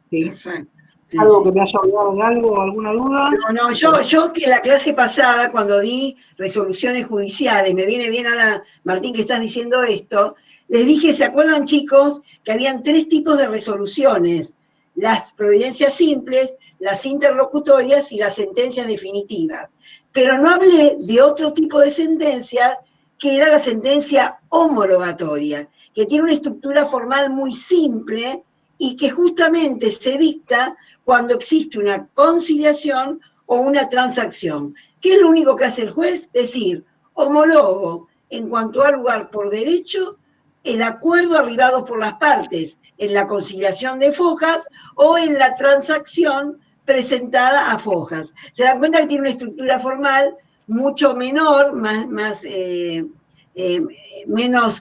¿Sí? Perfecto. ¿Algo que me haya olvidado de algo, alguna duda? No, yo que la clase pasada, cuando di resoluciones judiciales, me viene bien ahora, Martín, que estás diciendo esto, les dije, ¿se acuerdan, chicos, que habían 3 tipos de resoluciones? Las providencias simples, las interlocutorias y las sentencias definitivas. pero no hablé de otro tipo de sentencias, que era la sentencia homologatoria, que tiene una estructura formal muy simple y que justamente se dicta cuando existe una conciliación o una transacción. ¿Qué es lo único que hace el juez? Decir, homologo en cuanto al lugar por derecho el acuerdo arribado por las partes en la conciliación de fojas o en la transacción presentada a fojas. Se dan cuenta que tiene una estructura formal mucho menor,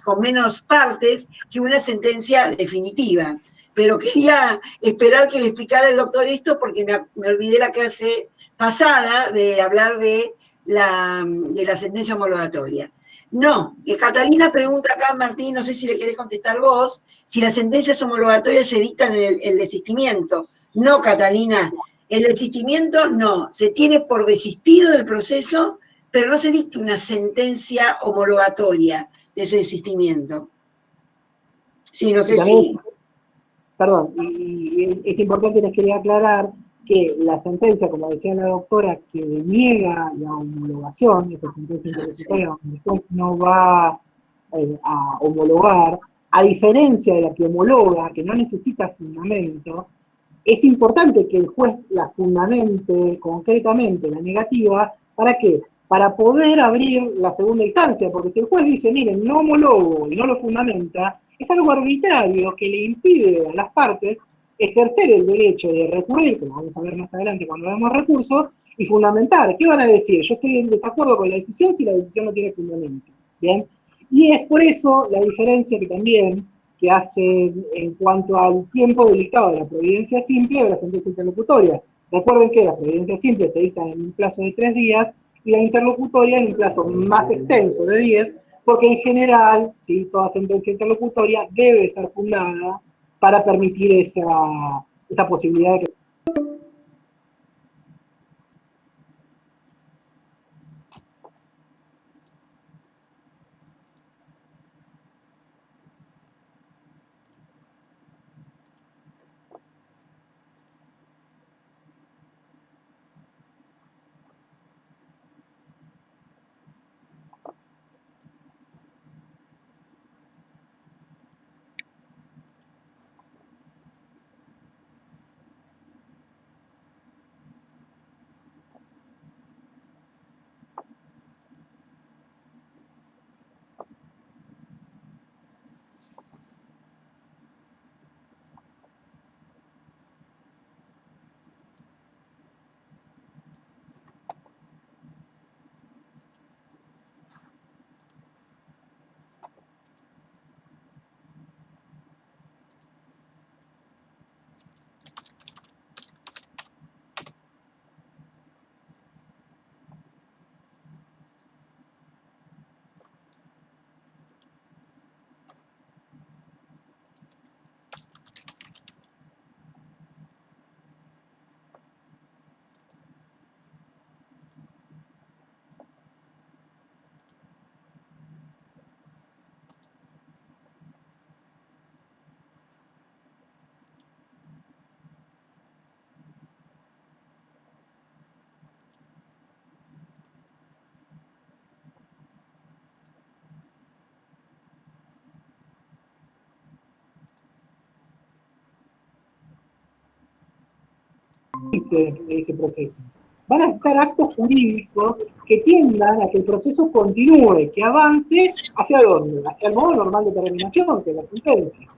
con menos partes que una sentencia definitiva. Pero quería esperar que le explicara el doctor esto porque me olvidé la clase pasada de hablar de la sentencia homologatoria. No, Catalina pregunta acá, Martín, no sé si le querés contestar vos, si las sentencias homologatorias se dictan en el desistimiento. No, Catalina, el desistimiento no, se tiene por desistido del proceso, pero no se dicta una sentencia homologatoria de ese desistimiento. Sí, no sé si... Perdón, y es importante, les quería aclarar que la sentencia, como decía la doctora, que niega la homologación, esa sentencia interlocutoria, después no va a homologar, a diferencia de la que homologa, que no necesita fundamento, es importante que el juez la fundamente concretamente, la negativa, ¿para qué? Para poder abrir la segunda instancia, porque si el juez dice, miren, no homologo y no lo fundamenta, es algo arbitrario que le impide a las partes ejercer el derecho de recurrir, como vamos a ver más adelante cuando veamos recursos, y fundamentar. ¿Qué van a decir? Yo estoy en desacuerdo con la decisión si la decisión no tiene fundamento. ¿Bien? Y es por eso la diferencia que también que hace en cuanto al tiempo delicado de la providencia simple de la sentencia interlocutoria. Recuerden que la providencia simple se dicta en un plazo de 3 días y la interlocutoria en un plazo más extenso de 10, porque en general, ¿sí?, toda sentencia interlocutoria debe estar fundada para permitir esa posibilidad de que... de ese proceso. Van a estar actos jurídicos que tiendan a que el proceso continúe, que avance ¿hacia dónde? Hacia el modo normal de terminación, que es la sentencia.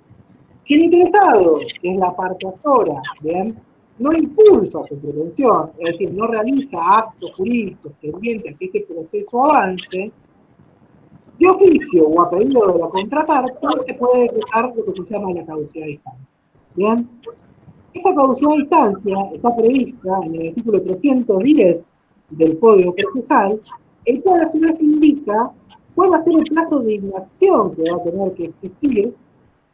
Si el interesado, que es la parte actora, ¿bien?, no impulsa su pretensión, es decir, no realiza actos jurídicos tendientes a que ese proceso avance, de oficio o a pedido de la contraparte, se puede decretar lo que se llama la caducidad de instancia. ¿Bien? Esa caducidad de instancia está prevista en el artículo 310 del Código Procesal, el cual a su vez indica cuál va a ser el plazo de inacción que va a tener que existir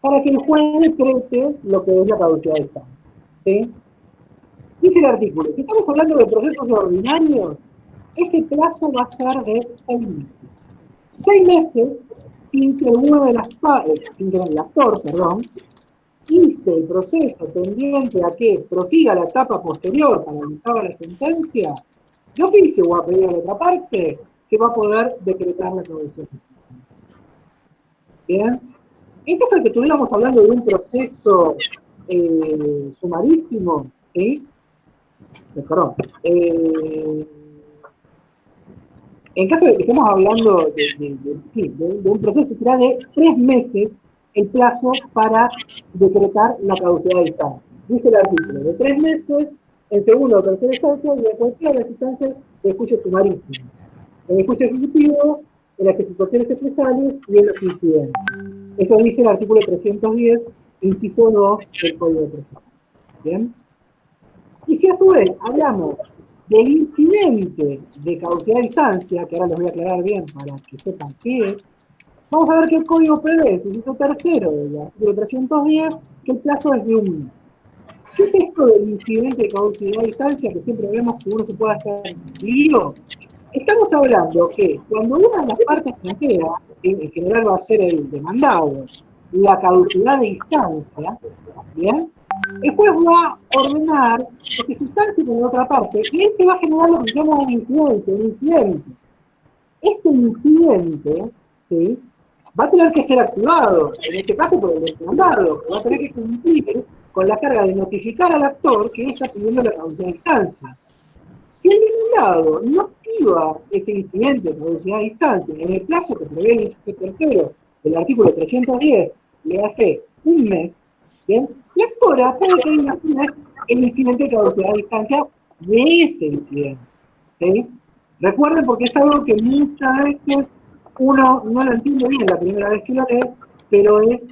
para que el juez decrete lo que es la caducidad de instancia. ¿Sí? Dice el artículo, si estamos hablando de procesos ordinarios, ese plazo va a ser de 6 meses. 6 meses sin que uno de las partes, sin que el actor, inste el proceso tendiente a que prosiga la etapa posterior para dictar la sentencia, de oficio o a pedido de la otra parte, se va a poder decretar la caducidad. Bien. En caso de que estuviéramos hablando de un proceso sumarísimo, ¿sí? Perdón. En caso de que estemos hablando de un proceso, será de 3 meses el plazo para decretar la caducidad de instancia. Dice el artículo, de 3 meses en segunda o tercera instancia y en cualquiera de las instancias de juicio sumarísimo. En el juicio ejecutivo, en las ejecuciones expresales y en los incidentes. Eso dice el artículo 310, inciso 2 del Código de Procedimiento. ¿Bien? Y si a su vez hablamos del incidente de caducidad de instancia, que ahora les voy a aclarar bien para que sepan qué es, vamos a ver que el Código prevé, su inciso tercero del artículo 310, que el plazo es de 1 mes. ¿Qué es esto del incidente de caducidad de instancia? Que siempre vemos que uno se puede hacer lío. Estamos hablando que cuando una de las partes plantea, ¿sí? En general va a ser el demandado, la caducidad de instancia, ¿bien? El juez va a ordenar que se sustancie con la otra parte y él se va a generar lo que se llama una incidencia, un incidente. Este incidente, ¿sí? Va a tener que ser activado, en este caso por el demandado, que va a tener que cumplir con la carga de notificar al actor que está pidiendo la caducidad de instancia. Si el demandado no activa ese incidente de caducidad de instancia en el plazo que prevé el inciso tercero del artículo 310, le hace 1 mes, ¿bien? La actora puede pedir a su vez el incidente de caducidad de instancia de ese incidente, ¿sí? Recuerden, porque es algo que muchas veces uno no lo entiende bien la primera vez que lo lee, pero es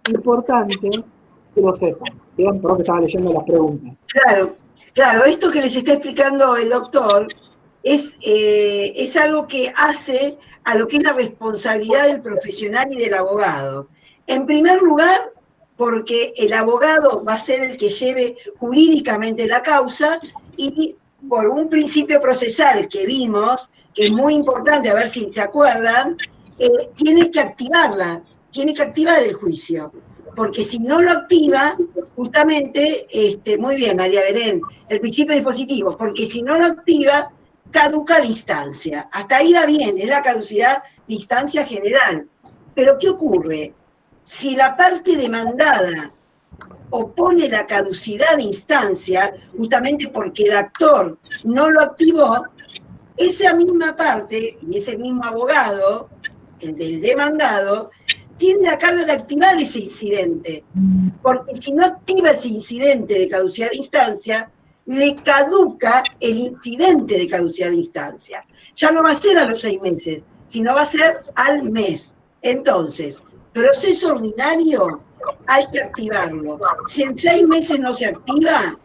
importante que lo sepan. Bien, por lo que estaba leyendo las preguntas. Claro, esto que les está explicando el doctor es algo que hace a lo que es la responsabilidad del profesional y del abogado. En primer lugar, porque el abogado va a ser el que lleve jurídicamente la causa y por un principio procesal que vimos, que es muy importante, a ver si se acuerdan, tiene que activarla, tiene que activar el juicio. Porque si no lo activa, justamente, muy bien, María Belén, el principio dispositivo, porque si no lo activa, caduca la instancia. Hasta ahí va bien, es la caducidad de instancia general. Pero ¿qué ocurre? Si la parte demandada opone la caducidad de instancia, justamente porque el actor no lo activó, esa misma parte y ese mismo abogado, el del demandado, tiene la carga de activar ese incidente, porque si no activa ese incidente de caducidad de instancia, le caduca el incidente de caducidad de instancia. Ya no va a ser a los 6 meses, sino va a ser al mes. Entonces, proceso ordinario hay que activarlo. Si en 6 meses no se activa,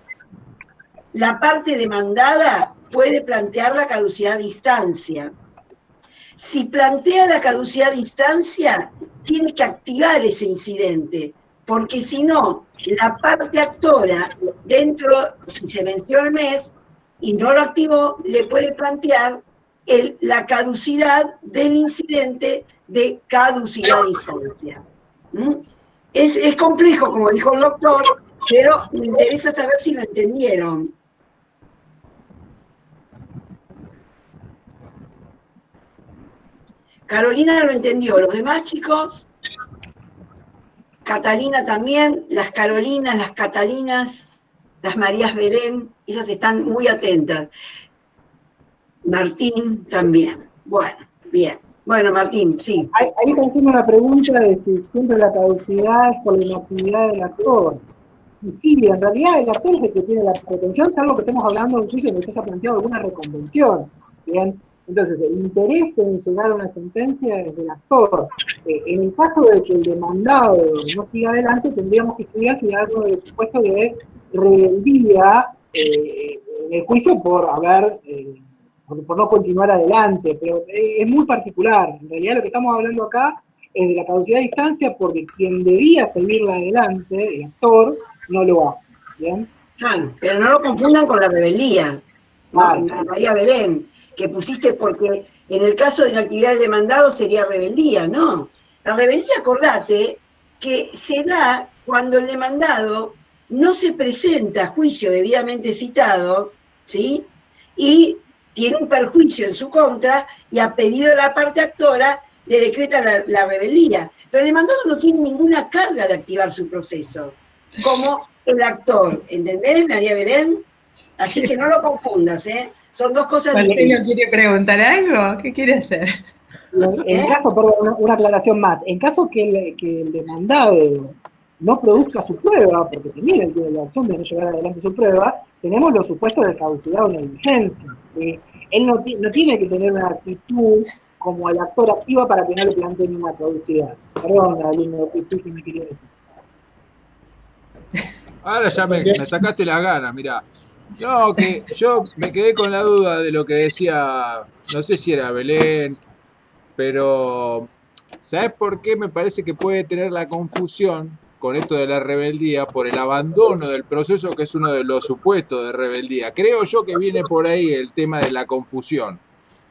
la parte demandada puede plantear la caducidad de instancia. Si plantea la caducidad de instancia, tiene que activar ese incidente, porque si no, la parte actora, dentro, si se venció el mes y no lo activó, le puede plantear la caducidad del incidente de caducidad de instancia. Es complejo, como dijo el doctor, pero me interesa saber si lo entendieron. Carolina lo entendió, los demás chicos, Catalina también, las Carolinas, las Catalinas, las Marías Belén, ellas están muy atentas. Martín también. Bueno, bien. Bueno, Martín, sí. Ahí está haciendo una pregunta de si siempre la caducidad es por la inactividad del actor. Y sí, en realidad el actor es el que tiene la pretensión, salvo que estemos hablando de un juicio en el que se haya planteado alguna reconvención. Bien. Entonces, el interés en llegar a una sentencia es del actor. En el caso de que el demandado no siga adelante, tendríamos que estudiar si hay algo de supuesto de rebeldía en el juicio por no continuar adelante, pero es muy particular. En realidad lo que estamos hablando acá es de la caducidad de instancia porque quien debía seguirla adelante, el actor, no lo hace. ¿Bien? Claro, pero no lo confundan con la rebeldía. Vale. No, María Belén, que pusiste porque en el caso de la actividad del demandado sería rebeldía, ¿no? La rebeldía, acordate, que se da cuando el demandado no se presenta a juicio debidamente citado, ¿sí? Y tiene un perjuicio en su contra y a pedido de la parte actora le decreta la rebeldía. Pero el demandado no tiene ninguna carga de activar su proceso, como el actor, ¿entendés, María Belén? Así que no lo confundas, ¿eh? Son dos cosas distintas. ¿Marcelo quiere preguntar algo? ¿Qué quiere hacer? En caso, perdón, una aclaración más, en caso que el demandado no produzca su prueba, porque también tiene la opción de no llevar adelante su prueba, tenemos los supuestos de caducidad o negligencia. Él no tiene que tener una actitud como el actor activa para que no le planteen una caducidad. Perdón, alumno, que sí que me quería decir. Ahora ya me sacaste las ganas, mirá. No, que yo me quedé con la duda de lo que decía, no sé si era Belén, pero ¿sabes por qué me parece que puede tener la confusión con esto de la rebeldía? Por el abandono del proceso, que es uno de los supuestos de rebeldía. Creo yo que viene por ahí el tema de la confusión,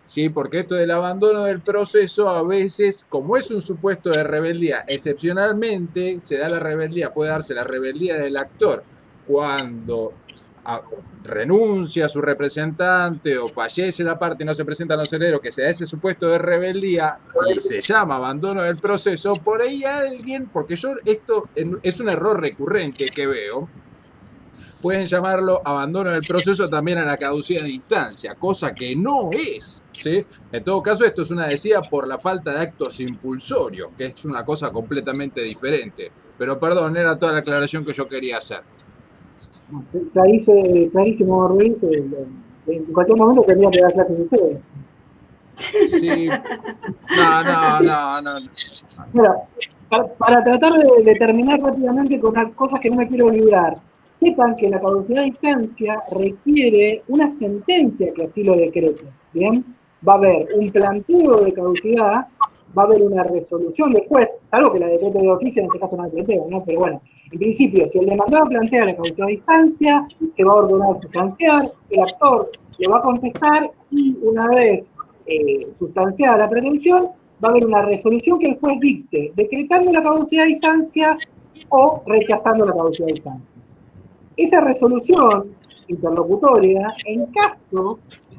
¿sí? Porque esto del abandono del proceso a veces, como es un supuesto de rebeldía, excepcionalmente se da la rebeldía, puede darse la rebeldía del actor cuando renuncia a su representante o fallece la parte y no se presentan los herederos, que se da ese supuesto de rebeldía y se llama abandono del proceso. Por ahí alguien, porque yo esto es un error recurrente que veo, pueden llamarlo abandono del proceso también a la caducidad de instancia, cosa que no es, ¿sí? En todo caso, esto es una decida por la falta de actos impulsorios, que es una cosa completamente diferente. Pero perdón, era toda la aclaración que yo quería hacer. Clarísimo, Ruiz. En cualquier momento tendría que dar clases de ustedes. Sí. No. Mira, para tratar de terminar rápidamente con unas cosas que no me quiero olvidar, sepan que la caducidad de instancia requiere una sentencia que así lo decrete. ¿Bien? Va a haber un planteo de caducidad, va a haber una resolución del juez, salvo que la decrete de oficio, en este caso no hay planteo, ¿no? Pero bueno, en principio, si el demandado plantea la caducidad de instancia, se va a ordenar sustanciar, el actor le va a contestar y una vez sustanciada la pretensión, va a haber una resolución que el juez dicte, decretando la caducidad de instancia o rechazando la caducidad de instancia. Esa resolución interlocutoria, en caso,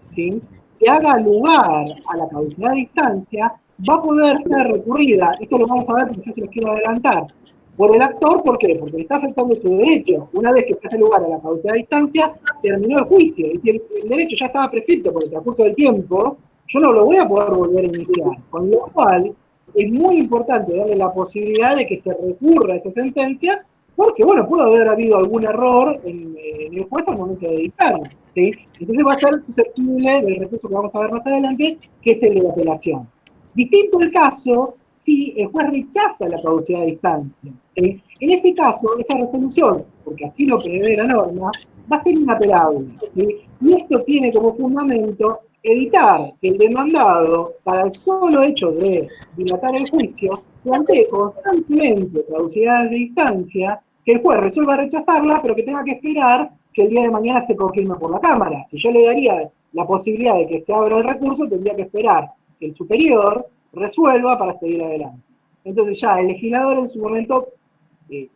¿sí?, que haga lugar a la caducidad de instancia, va a poder ser recurrida. Esto lo vamos a ver porque yo se los quiero adelantar. Por el actor, ¿por qué? Porque le está afectando su derecho. Una vez que se hace lugar a la caducidad de instancia, terminó el juicio. Y si el derecho ya estaba prescrito por el transcurso del tiempo, yo no lo voy a poder volver a iniciar. Con lo cual, es muy importante darle la posibilidad de que se recurra a esa sentencia, porque, bueno, puede haber habido algún error en el juez al momento de dictarla, ¿sí? Entonces va a ser susceptible del recurso que vamos a ver más adelante, que es el de la apelación. Distinto el caso si el juez rechaza la caducidad de instancia, ¿sí? En ese caso, esa resolución, porque así lo prevé la norma, va a ser inapelable, ¿sí? Y esto tiene como fundamento evitar que el demandado, para el solo hecho de dilatar el juicio, plantee constantemente caducidades de instancia, que el juez resuelva rechazarla, pero que tenga que esperar que el día de mañana se confirme por la Cámara. Si yo le daría la posibilidad de que se abra el recurso, tendría que esperar que el superior resuelva para seguir adelante. Entonces ya el legislador en su momento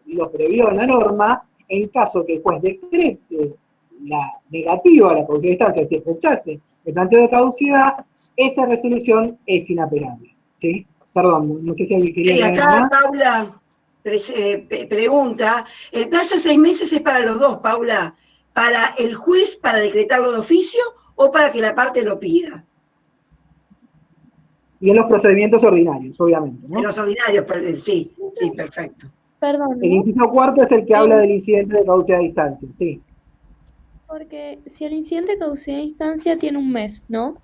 lo previó en la norma, en caso que el juez decrete la negativa a la caducidad de instancia, es decir, rechace el planteo de caducidad, esa resolución es inapelable, ¿sí? Perdón, no sé si alguien quería... Sí, acá Paula pregunta, ¿el plazo de 6 meses es para los dos, Paula? ¿Para el juez para decretarlo de oficio o para que la parte lo pida? Y en los procedimientos ordinarios, obviamente, ¿no? En los ordinarios, sí, perfecto. Perdón, ¿no? El inciso cuarto es el que habla del incidente de caducidad de instancia, sí. Porque si el incidente de caducidad de instancia tiene un mes, ¿no?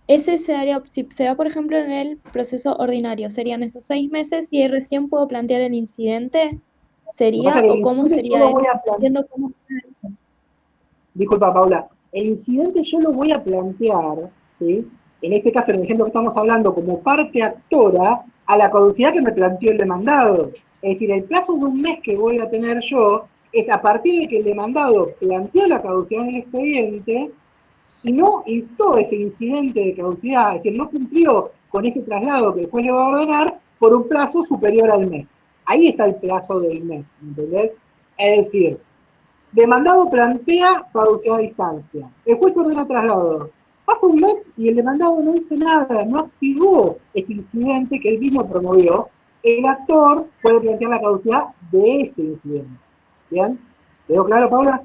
Ese se daría, si se da, por ejemplo, en el proceso ordinario, serían esos 6 meses y ahí recién puedo plantear el incidente. ¿Sería o cómo sería eso? Entiendo cómo sería eso. Disculpa, Paula. El incidente yo lo voy a plantear, ¿sí? En este caso, en el ejemplo que estamos hablando, como parte actora a la caducidad que me planteó el demandado. Es decir, el plazo de un mes que voy a tener yo es a partir de que el demandado planteó la caducidad en el expediente y no instó ese incidente de caducidad, es decir, no cumplió con ese traslado que el juez le va a ordenar por un plazo superior al mes. Ahí está el plazo del mes, ¿entendés? Es decir, demandado plantea caducidad a distancia. El juez ordena traslado. Pasa un mes y el demandado no hizo nada, no activó ese incidente que él mismo promovió. El actor puede plantear la caducidad de ese incidente. ¿Bien? ¿Quedó claro, Paula?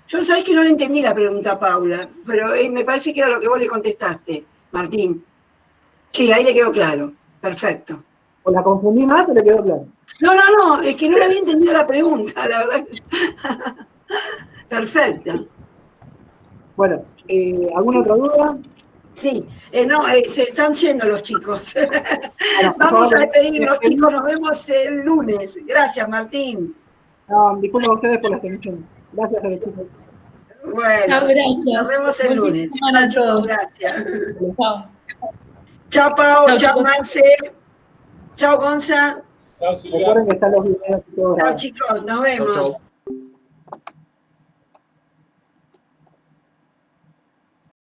Yo sabés que no le entendí la pregunta a Paula, pero me parece que era lo que vos le contestaste, Martín. Sí, ahí le quedó claro. Perfecto. ¿O la confundí más o le quedó claro? No, es que no le había entendido la pregunta, la verdad. Perfecto. Bueno, ¿alguna otra duda? Sí, se están yendo los chicos. Bueno, por Vamos a favor, despedirnos, chicos. Nos vemos el lunes. Gracias, Martín. no, disculpen a ustedes por la extensión. Gracias a los chicos. Bueno, Chao, nos gracias. vemos el Buen fin de lunes. semana Chao, a chicos, todos. gracias. Chao. Chao, Pau. Chao, Chao, chicos. Marce. Chao, Gonza. Chao, Silvia. Recuerden que están los videos y todo Chao, grabados. chicos. Nos Chau, vemos. chau.